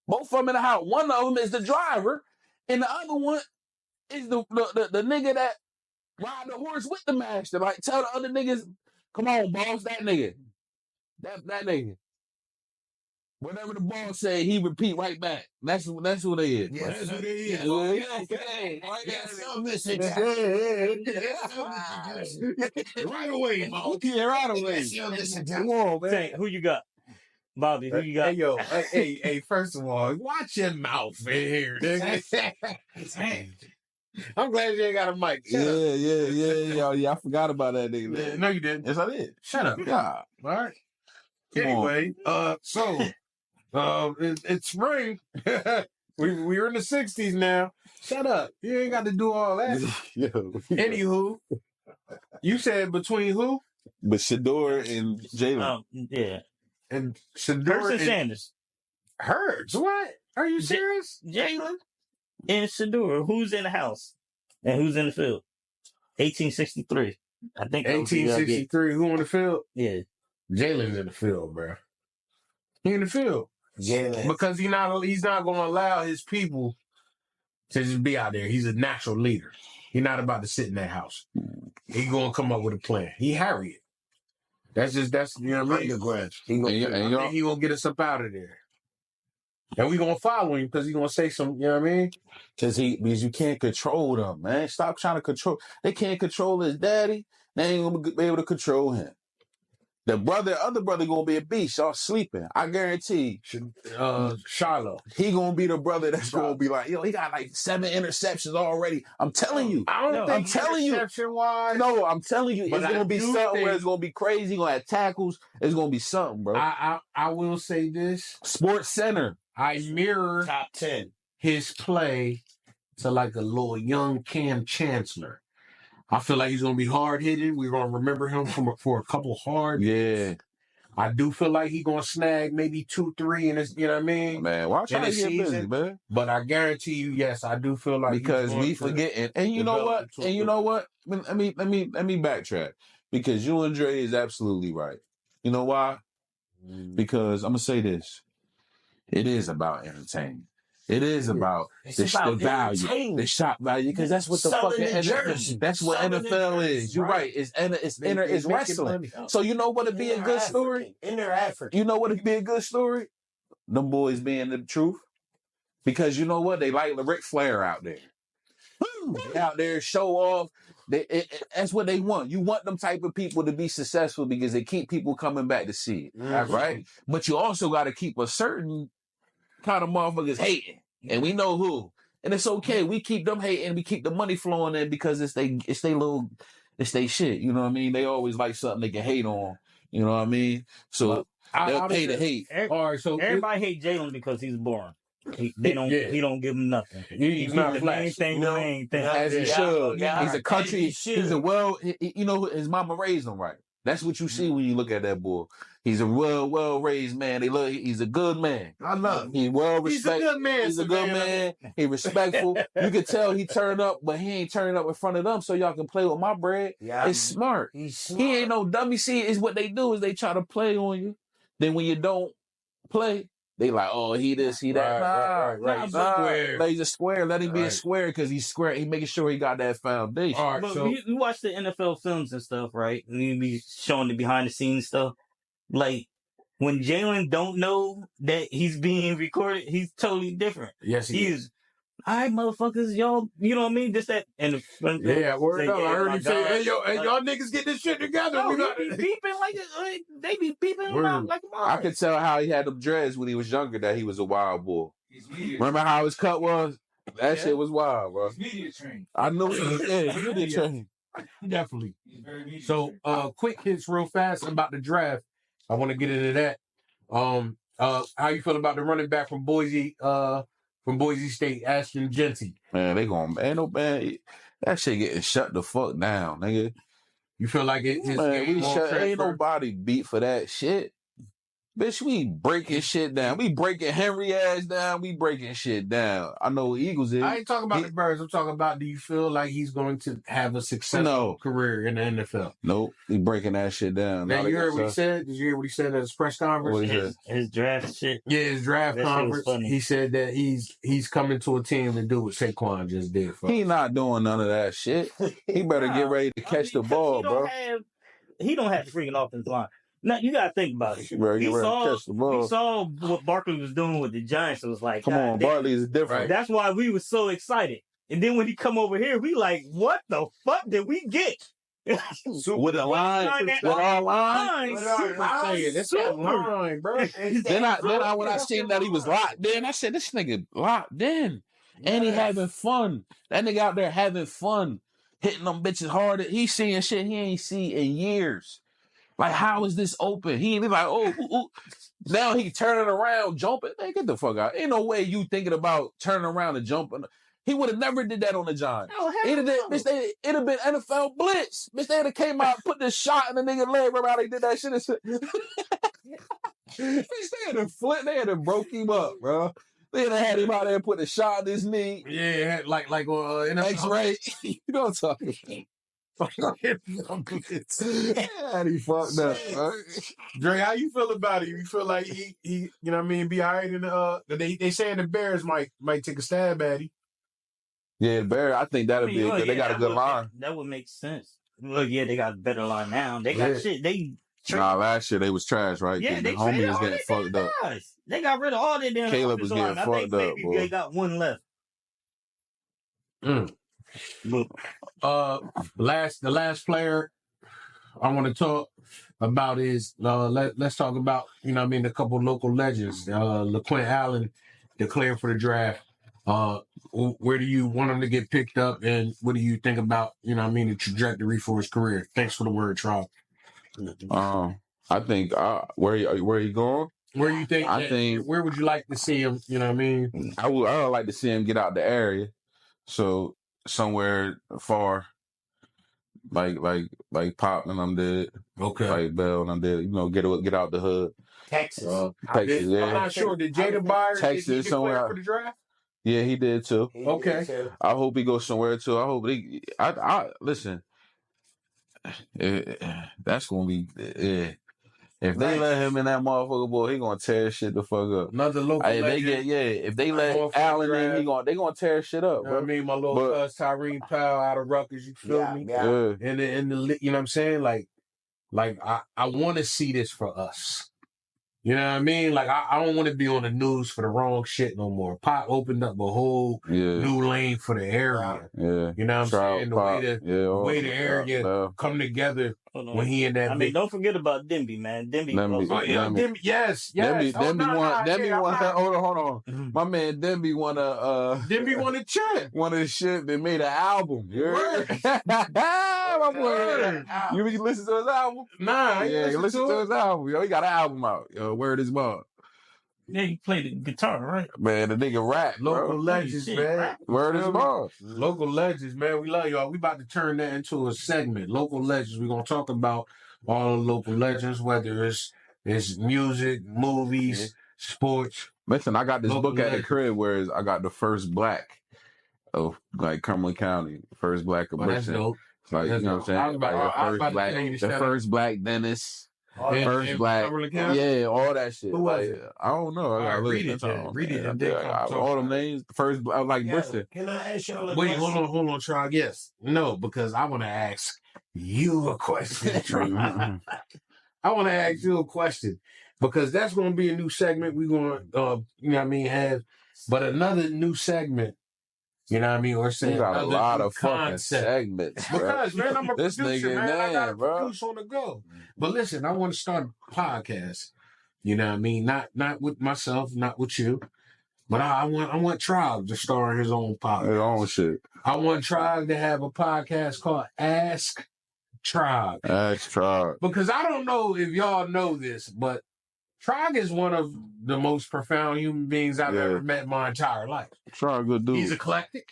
Both of them in the house. One of them is the driver, and the other one is the nigga that ride the horse with the master. Like, tell the other niggas, come on, boss, that nigga. That nigga. Whatever the boss say, he repeat right back. That's who they is. Yeah, that's who they is. Right away, boss. Yeah, right away. Come on, man. Say, who you got? Bobby, who you got? Hey, yo, hey, first of all, watch your mouth in here, nigga. I'm glad you ain't got a mic. Yeah. I forgot about that nigga. No, you didn't. Yes, I did. Shut up. Yeah. All right. Anyway, it's spring. We're in the 60s now. Shut up. You ain't got to do all that. Anywho, you said between who? But Shador and Jalen. Yeah. And Shador Hurts and Sanders. Hurts? What? Are you serious? Jalen and Shador. Who's in the house and who's in the field? 1863. I think 1863. Who on the field? Yeah. Jalen's in the field, bro. He in the field. Jalen. Because he's not going to allow his people to just be out there. He's a natural leader. He's not about to sit in that house. He's going to come up with a plan. He Harriet. That's you know what I mean? He going to get us up out of there. And we going to follow him because he's going to say some, you know what I mean? Because you can't control them, man. Stop trying to control. They can't control his daddy. They ain't going to be able to control him. The other brother gonna be a beast. Y'all sleeping. I guarantee. Shiloh. He gonna be the brother that's gonna be like, yo, he got like 7 interceptions already. I'm telling you. I'm telling you. Interception-wise. No, I'm telling you. It's gonna be something where it's gonna be crazy. He's gonna have tackles. It's gonna be something, bro. I will say this. Sports Center. I mirror top 10 his play to like a little young Cam Chancellor. I feel like he's going to be hard-hitting. We're going to remember him for a couple hard. Yeah. I do feel like he gonna snag maybe 2-3 in this, you know what I mean? Man, watch in how the he get busy, season. man. But I guarantee you, yes, I do feel like Because he's we going to forgetting. And you know develop what? into And you know what? Let me backtrack. Because you and Dre is absolutely right. You know why? Because I'm gonna say this. It is about entertainment. It is about the value, the shop value, because that's what the Selling fucking the jersey. that's what Selling the NFL jersey, is. You're right. It's They it's making wrestling. money. So you know what would be a good story? And they're African. You know what would be a good story? Them boys being the truth. Because you know what? They like Ric Flair out there. They out there show off. That's what they want. You want them type of people to be successful because they keep people coming back to see it, right? But you also got to keep a certain kind of motherfuckers hating, and we know who. And it's okay. We keep them hating. We keep the money flowing in because it's they shit. You know what I mean? They always like something they can hate on. You know what I mean? So they'll pay to hate. All right, so Everybody hate Jalen because he's boring. He don't give him nothing. He's not the flash. main thing, the main thing. As he should. He's a country. He's a you know, his mama raised him right. That's what you see when you look at that boy. He's a well raised man. He's a good man. I love him. He well respected. He's a good man. He's a good man. He respectful. You can tell he turned up, but he ain't turning up in front of them so y'all can play with my bread. Yeah, it's smart. He's smart. He ain't no dummy. See, is what they do is they try to play on you. Then when you don't play, they like, oh, he this, he that. Right. He's a square. Let him be a square because he's square. He making sure he got that foundation. All right, But so you watch the NFL films and stuff, right? And you be showing the behind the scenes stuff. Like when Jalen don't know that he's being recorded, he's totally different. yes, he is. All right, motherfuckers, y'all, you know what I mean? This, that, and Word up. I heard him say, hey, like, y'all niggas get this shit together. No, We got he be beeping like they be beeping him Word. out like a I could tell how he had them dreads when he was younger that he was a wild boy. Remember how his cut was? That shit was wild, bro. He's media trained. I know. Yeah, media trained. Definitely. He's very media So, quick hits real fast about the draft. I want to get into that. How you feel about the running back from Boise State, Ashton Genty? Man, that shit getting shut the fuck down, nigga. You feel like ain't nobody beat for that shit. Bitch, we breaking shit down. We breaking Henry ass down. We breaking shit down. I know Eagles is. I ain't talking about the Birds. I'm talking about, do you feel like he's going to have a successful career in the NFL? Nope. We breaking that shit down. Man, you heard what he said? Did you hear what he said at his press conference? His draft shit. Yeah, his draft That conference. shit was funny. He said that he's coming to a team and do what Saquon just did. He not doing none of that shit. He better get ready to catch the ball, bro. He don't have the freaking offensive line. Now you gotta think about it. He saw what Barkley was doing with the Giants. It was like, come on, Barkley is different. Right. That's why we were so excited. And then when he come over here, we like, what the fuck did we get? With a line, with our line, that's a line, bro. Then when I seen that he was locked in, I said, this nigga locked in, and he having fun. That nigga out there having fun, hitting them bitches hard. He seeing shit he ain't see in years. Like, how is this open? He ain't like, ooh. Now he turning around, jumping. Man, get the fuck out. Ain't no way you thinking about turning around and jumping. He would have never did that on the Giants. It'd have been NFL blitz. Bitch, they'd have came out, put this shot in the nigga leg. Remember how they did that shit? Bitch, they had to broke him up, bro. They had had him out there and put a shot in his knee. Yeah, like on X-ray. You know what I'm talking about. Yeah, he fucked up. Right? Dre, how you feel about it? You feel like he you know what I mean, be all right in they saying the Bears might take a stab at him. Yeah, the Bears, I think that'll be good. They got a good line. That would make sense. Look, yeah, they got a better line now. They got shit. Last year they was trash, right? Yeah, the homie was getting fucked up. Guys. They got rid of all their damn Caleb was getting fucked up, boy. They got one left. The last player I want to talk about is let's talk about, you know what I mean, a couple local legends. LaQuint Allen declared for the draft. Where do you want him to get picked up, and what do you think about, you know what I mean, the trajectory for his career? Thanks for the word, Trout. I think where you going? Where you think? Where would you like to see him? You know what I mean? I would like to see him get out the area, so somewhere far. like Pop and I'm dead. Okay. Like Bell and I'm dead. You know, get out the hood. Texas. Texas, I'm yeah. not sure. Did Jada Byers Texas did he declare somewhere. for the draft? Yeah, he did too. Okay. I hope he goes somewhere too. I hope I listen. That's gonna be if they let him in that motherfucker, boy, he gonna tear shit the fuck up. Another local legend. If they let Allen in, they gonna tear shit up. You know what I mean? My little cuz Tyrene Powell out of Rutgers, you feel me? Yeah. And the you know what I'm saying? Like I want to see this for us. You know what I mean? Like I don't want to be on the news for the wrong shit no more. Pop opened up a whole new lane for the area. Yeah. You know what I'm saying? The way the area come together when he in that. I mean, don't forget about Demby, man. Demby, yes. Demby won. Hold on. Mm-hmm. My man Demby won Demby won a check. One of the shit that made an album. My boy, you listen to his album? Nah, listen to his album. Yo, he got an album out. Yo, word is mom. Yeah, he played the guitar, right? Man, the nigga rap. Local legends, man. Word is mom. Local legends, man. We love y'all. We about to turn that into a segment. Local legends. We're gonna talk about all the local legends, whether it's music, movies, sports. Listen, I got this book at the legends. crib where I got the first black of like Cumberland County, first black of That's Bridgeton. dope. Like, you know what I'm saying? The first black dentist. First black, all that shit. Who was it? I don't know. I gotta read it. Read it. And all them names. First, like Bridgeton. Can I ask y'all a Wait, question? hold on, Try. Yes. No, because I want to ask you a question, Try. I want to ask you a question because that's going to be a new segment we're going to, you know what I mean, have. But another new segment, you know what I mean, or say you got a lot of concept. fucking segments, bro. Because, man, I'm a this producer, nigga, man. I got to bro. produce on the go. But listen, I want to start a podcast. You know what I mean? Not with myself, not with you. But I want Tribe to start his own podcast. His own shit. I want Tribe to have a podcast called Ask Tribe. Ask Tribe. Because I don't know if y'all know this, but Tribe is one of the most profound human beings I've ever met in my entire life. Tribe, good dude. He's eclectic.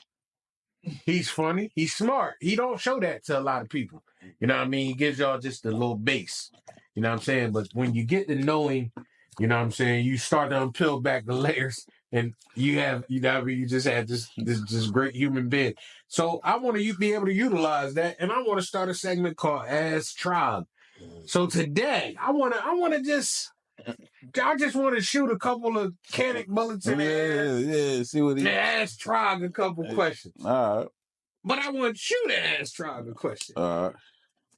He's funny. He's smart. He don't show that to a lot of people. You know what I mean? He gives y'all just a little base. You know what I'm saying? But when you get to know him, you know what I'm saying, you start to unpeel back the layers and you just have this great human being. So I want to be able to utilize that, and I want to start a segment called Ask Tribe. So today, I just want to shoot a couple of canic bullets in the air. Yeah, see what he... Ask Tribe a couple questions. All right. But I want you to ask Tribe a question. All right.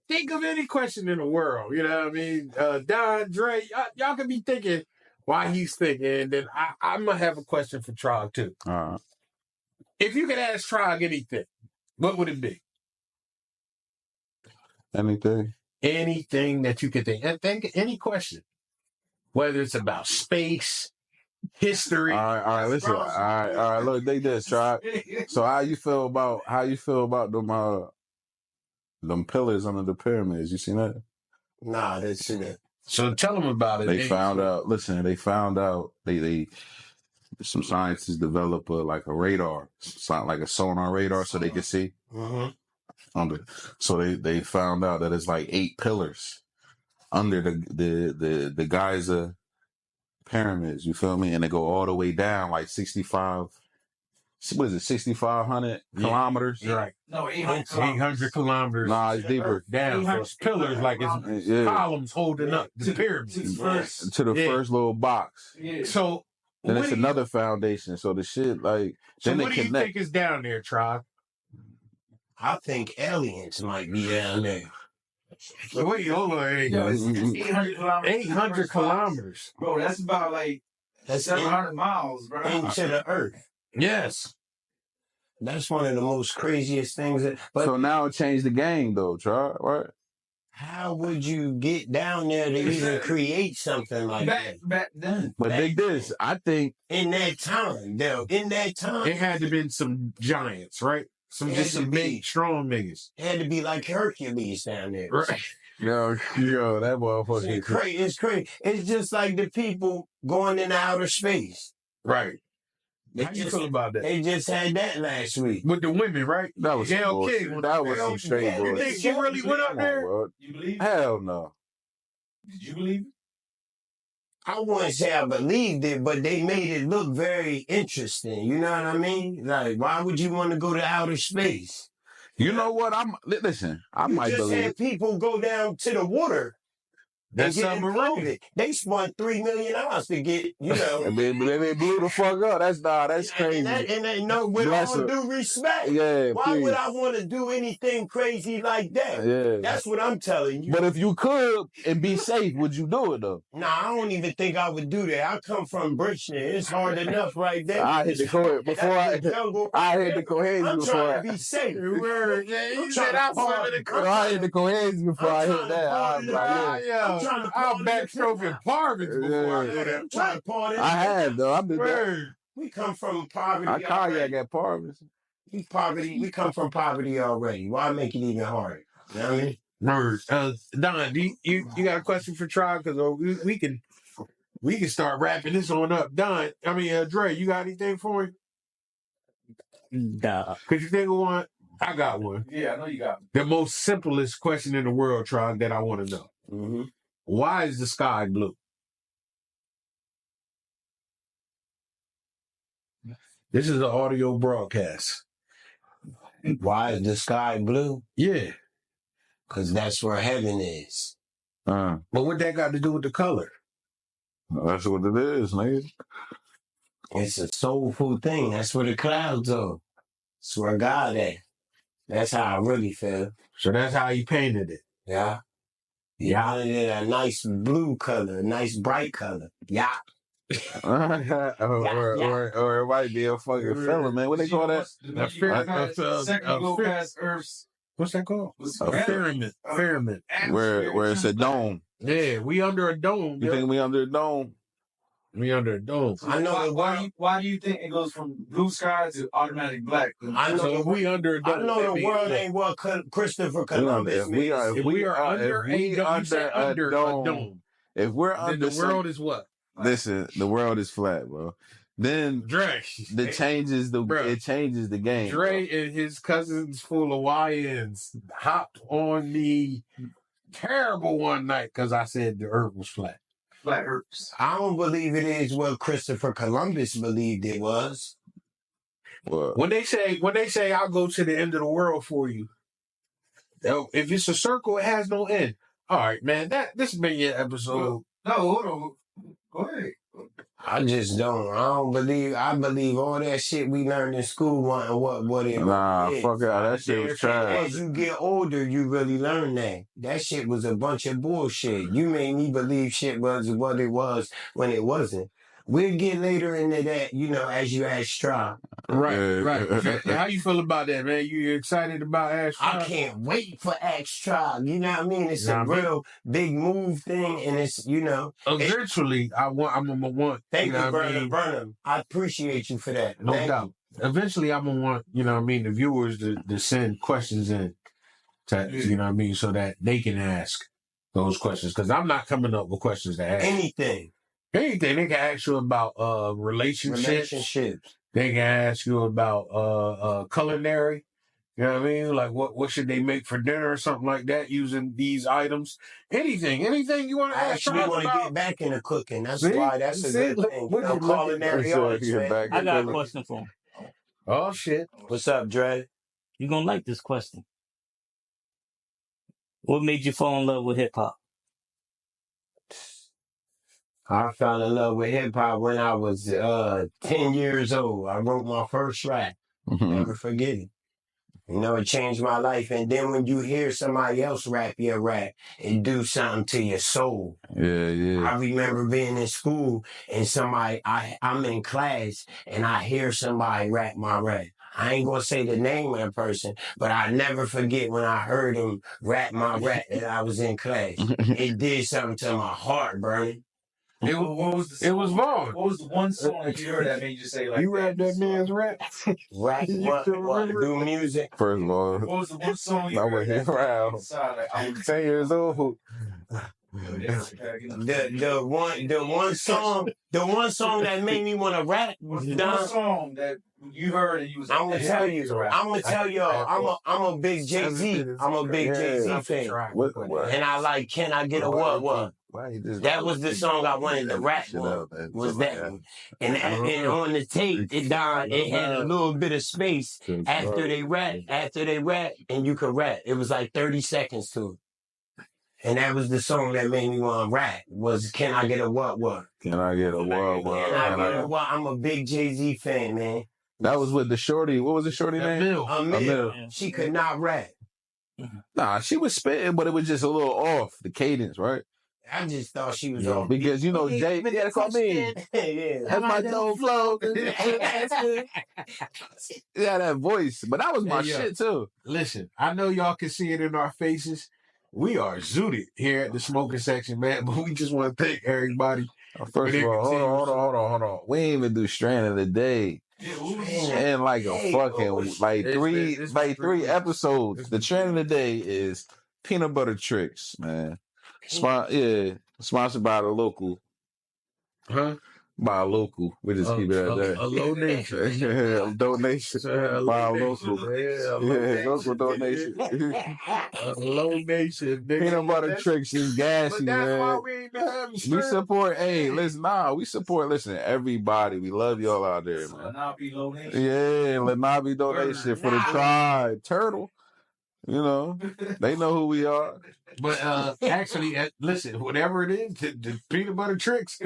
Think of any question in the world. You know what I mean? Don, Dre, y'all can be thinking while he's thinking. And then I'm going to have a question for Tribe, too. All right. If you could ask Tribe anything, what would it be? Anything? Anything that you could think. And think any question. Whether it's about space, history. All right, listen. All right, look, they just Tribe. So how you feel about them pillars under the pyramids? You seen that? Nah, that's it. So tell them about it. They found out. Listen, they found out. They some scientists develop a radar, like a sonar radar, so they can see. Mm-hmm. So they found out that it's like 8 pillars under the Giza pyramids. You feel me? And they go all the way down like 65. What is it? 6,500 kilometers? Right. No, 800 800 kilometers. Nah, it's deeper. Down. So it's pillars like it's columns holding up the pyramids. To the first little box. Yeah. So then it's another foundation. So the shit like so then what they do you connect. think is down there, Tribe? I think aliens might be down there. Wait, hold on. 800 kilometers. 800 kilometers. Bro, that's about like 700 miles, bro. Into the earth. Yes. That's one of the most craziest things. But So now it changed the game though, Tribe, right? how would you get down there to even create something like that? Back then. But dig this, I think In that time, though. In that time, It had to been some giants, right? Some big, strong niggas. it had to be like Hercules down there. Right. yo, that motherfucker. It's crazy. It's crazy. It's just like the people going into outer space. Right. How you feel about that? They just had that last week. With the women, right? That was Gayle King. That was some straight You bullshit. think she really went up there? You believe it? Hell no. Did you believe it? I wouldn't say I believed it, but they made it look very interesting. You know what I mean? Like, why would you want to go to outer space? You know what? Listen. I might just believe had it. people go down to the water. That's submarine. They spun $3 million to get, you know. And then they blew the fuck up. That's crazy. And no, with all due respect, why would I want to do anything crazy like that? Yeah. That's what I'm telling you. But if you could and be safe, would you do it though? Nah, I don't even think I would do that. I come from Bridgeton. It's hard enough right there. I hit the cohesion before I hit the cohesion I'm before trying to be safe. You said I swim in the creek. I hit the cohesion before I hit that. I'm like, yeah. I'll backstroke in Parvins before I do that. I'm trying to party. I have though. I've been there. We come from poverty. I kayak at Parvins. We come from poverty already. Why make it even harder? You know what I mean? Word. Don, you got a question for Tribe? Because we can start wrapping this on up. Don, Dre, you got anything for me? Nah. Could you think of one? I got one. Yeah, I know you got one. The most simplest question in the world, Tribe, that I want to know. Mm-hmm. Why is the sky blue? This is an audio broadcast. Why is the sky blue? Yeah. Because that's where heaven is. But what that got to do with the color? That's what it is, nigga. It's a soulful thing. That's where the clouds are. That's where God at. That's how I really feel. So that's how you painted it. Yeah. Yeah. A nice blue color, a nice bright color. Yeah. or it might be a fucking fella, man. What they call that? What's that called? A firmament. Where it's a dome. Yeah, we under a dome. You think we under a dome? We under a dome. I know. Why do you think it goes from blue sky to automatic black? I know we under a dome. I know the world ain't what Christopher Columbus means. If we are under a dome. If we're under the world is what? Listen, the world is flat, bro. Then Dre, it changes the game. Dre and his cousins full of YNs hopped on me terrible one night because I said the earth was flat. Flat earth. I don't believe it is what Christopher Columbus believed it was. What? When they say I'll go to the end of the world for you, if it's a circle, it has no end. All right, man. This has been your episode. No, hold on. Go ahead. I believe all that shit we learned in school wasn't what it was. Fuck out. That shit was trash. As you get older, you really learn that. That shit was a bunch of bullshit. You made me believe shit was what it was when it wasn't. We'll get later into that, as you ask Straw. Right. How you feel about that, man? You excited about Ash Tribe? I can't wait for Ash Tribe. You know what I mean? It's a real big move thing, and it's, Eventually, I'm gonna want. Thank you, Burnham. I appreciate you for that. No doubt. Eventually, I'm gonna want, the viewers to send questions in, so that they can ask those questions. Because I'm not coming up with questions to ask. Anything. They can ask you about relationships. They can ask you about culinary. You know what I mean? Like what should they make for dinner or something like that using these items? Anything you want to ask. I actually want to get back into cooking. That's why that's a good thing. Culinary arts, man. I got a question for him. Oh shit! What's up, Dre? You gonna like this question? What made you fall in love with hip hop? I fell in love with hip hop when I was 10 years old. I wrote my first rap. Never forget it. It changed my life. And then when you hear somebody else rap your rap, it do something to your soul. Yeah. I remember being in school and I'm in class and I hear somebody rap my rap. I ain't gonna say the name of the person, but I never forget when I heard him rap my rap and I was in class. It did something to my heart, Bernie. It was Vaughn. What was the one song that you heard that made you say like you rapped that man's rap? Rap what? Do music? First of all, what was the one song you I heard was that around. inside, like, I was 10 years old. The one song that made me want to rap. One song that you heard and you was. I'm gonna tell y'all. I'm a big Jay-Z. I'm a big Jay-Z fan. And I like Can I Get a What? That was the song I wanted to rap on. Was that one? And on the tape, it died. It had a little bit of space after they rap, and you could rap. It was like 30 seconds to it. And that was the song that made me want to rap. Was Can I Get a What? Can I get a what? Can I get a what? I'm a big Jay-Z fan, man. That was with the shorty. What was the shorty name? Amil. She could not rap. Nah, she was spitting, but it was just a little off the cadence, right? I just thought she was on. Because you know Jay. Yeah, that's what I mean. That's my dope flow. Yeah, that voice. But that was my shit too. Listen, I know y'all can see it in our faces. We are zooted here at the Smokin Section, man. But we just want to thank everybody. First of all, hold on. We ain't even do Strand of the Day. And like a fucking three episodes. The Strand of the Day is Peanut Butter Tricks, man. Sponsored by the local. Huh? By a local. We just keep it at that. A low nation. A donation. By a local. Local donation. A low nation. Peanut Butter Tricks is gassy, but that's man. why we ain't having We support, listen, everybody. We love y'all out there, man. Lenape donation. Yeah, Lenape donation for the tribe. Turtle. You know, they know who we are. But actually, listen, whatever it is, the Peanut Butter Tricks,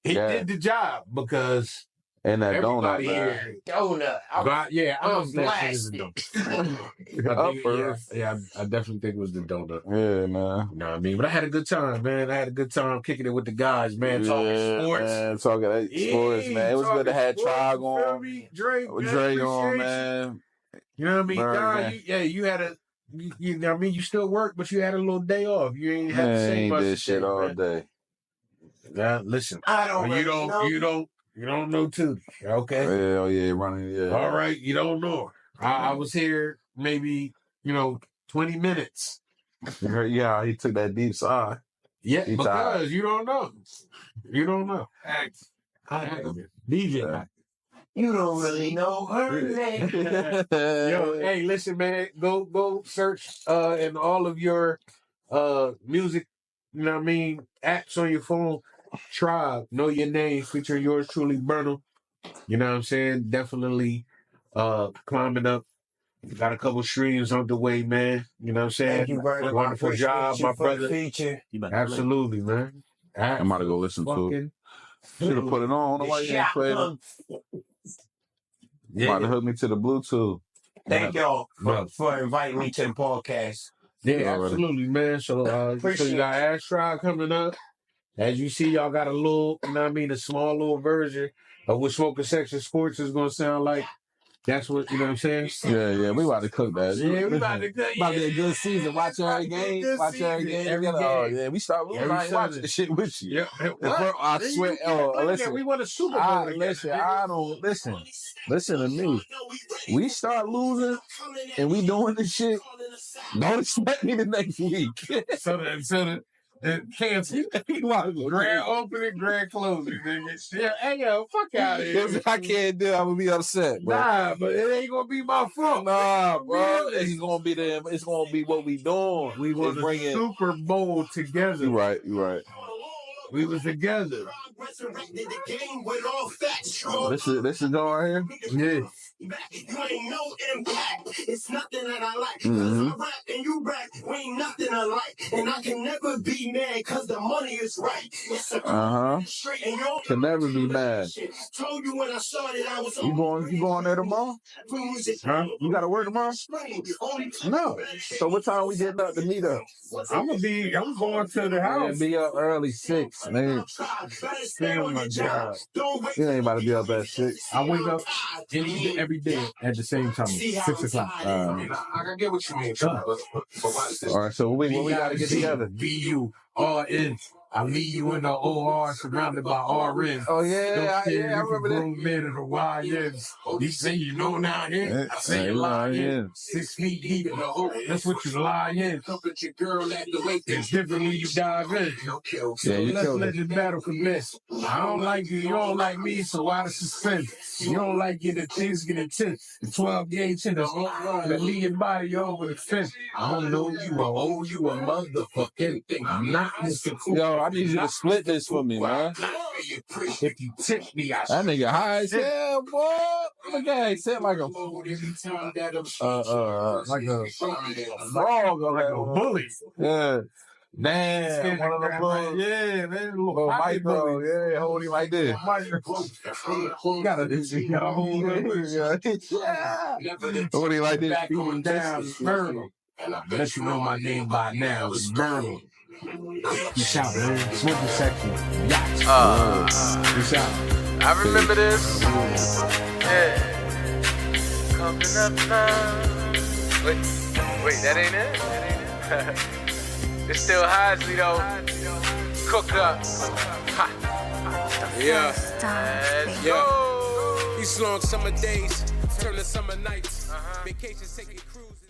he did the job because and that everybody donut, here. Donut. I'm blasted. I definitely think it was the donut. Yeah, man. You know what I mean? But I had a good time, man. I had a good time kicking it with the guys, man. Talking sports. Man, talking sports, man. It was good to have Tribe on. Dre on, man. You know what I mean? God, you had a. You know what I mean? You still work, but you had a little day off. You ain't had to say much. Did shit all day. Now, listen. I don't know. You don't know too. Okay. Hell yeah, running. Yeah. All right. You don't know. I was here maybe 20 minutes. Yeah, he took that deep sigh. Yeah, because you don't know. You don't know. DJ. You don't really know her name. Yo, hey, listen, man. Go search in all of your music, you know what I mean, apps on your phone. Tribe, Know Your Name, featuring yours truly, Burnham. You know what I'm saying? Definitely climbing up. Got a couple streams on the way, man. You know what I'm saying? Thank you, Burnham. Wonderful job, my brother. Feature. Absolutely, man. I'm about to go listen to it. Should have put it on. Why you didn't play it? About to hook me to the Bluetooth. Thank y'all for inviting me to the podcast. Yeah, absolutely, man. So, you got Ash Tribe coming up. As you see, y'all got a little, a small little version of what Smokin Section Sports is going to sound like. That's what, you know what I'm saying? Yeah, we about to cook that. Yeah, we about to cook. About to be a good season. Watch every game. Every game. Oh, yeah, we start losing. I ain't watching the shit with you. Yeah. I swear. Listen. We want a Super Bowl. Listen to me. We start losing and we doing this shit. Don't expect me the next week. Cancel. Grand opening, grand closing, nigga. Yeah, hey yo, fuck out of here. I can't do it. I'm gonna be upset, bro. Nah, but it ain't gonna be my fault. Nah, bro. It's gonna be them. It's gonna be what we doing. We want to bring Super Bowl together. You right. We was together. This is going here. Yeah. You ain't no impact. It's nothing that I like. I rap and you rap. We ain't nothing alike. And I can never be mad because the money is right. It's a straight and you can never be mad. Told you when I started I was You going there tomorrow? Huh? You gotta work tomorrow? No. So what time we getting up to meet up? I'm going to the house. Be up early 6, man. Oh my God. You ain't about to be up at 6. I wake up every day at the same time, 6 o'clock. I get what you mean. But watch this. All right, so what we gotta get together? BU, all in. I leave you in the OR surrounded by RNs. Oh yeah, I remember that. Grown men of the YNs. You say you know now here. I say you lie in. 6 feet deep in the hole. That's what you lie in. It's different when you dive in. Yeah, you Let's killed let it. this battle commence. I don't like you don't like me, so why the suspense? You don't like it, the things get intense. The 12 gauge in the home run, the lead your body over the fence. I don't know you, I owe you a motherfucking thing. I'm not Mr. Cool. Yo, I need you to split this for me, man. If you tip me, I That nigga high as hell, boy. Look at he said like a frog, like a bully. Yeah. Damn, one of the bulls. Yeah, man, Little micro, yeah, hold him like this. You gotta hold him. Hold him like this. Beat him down, murder. Let you know my name by now. It's murder. Peace out, man. Smokin Section. Peace out. I remember this. Yeah. Coming up now. Wait, that ain't it? That ain't it? It's still Heisley though. Cooked up. Ha. Yeah. Let's go. These long summer days turn to summer nights. Vacations taking cruises.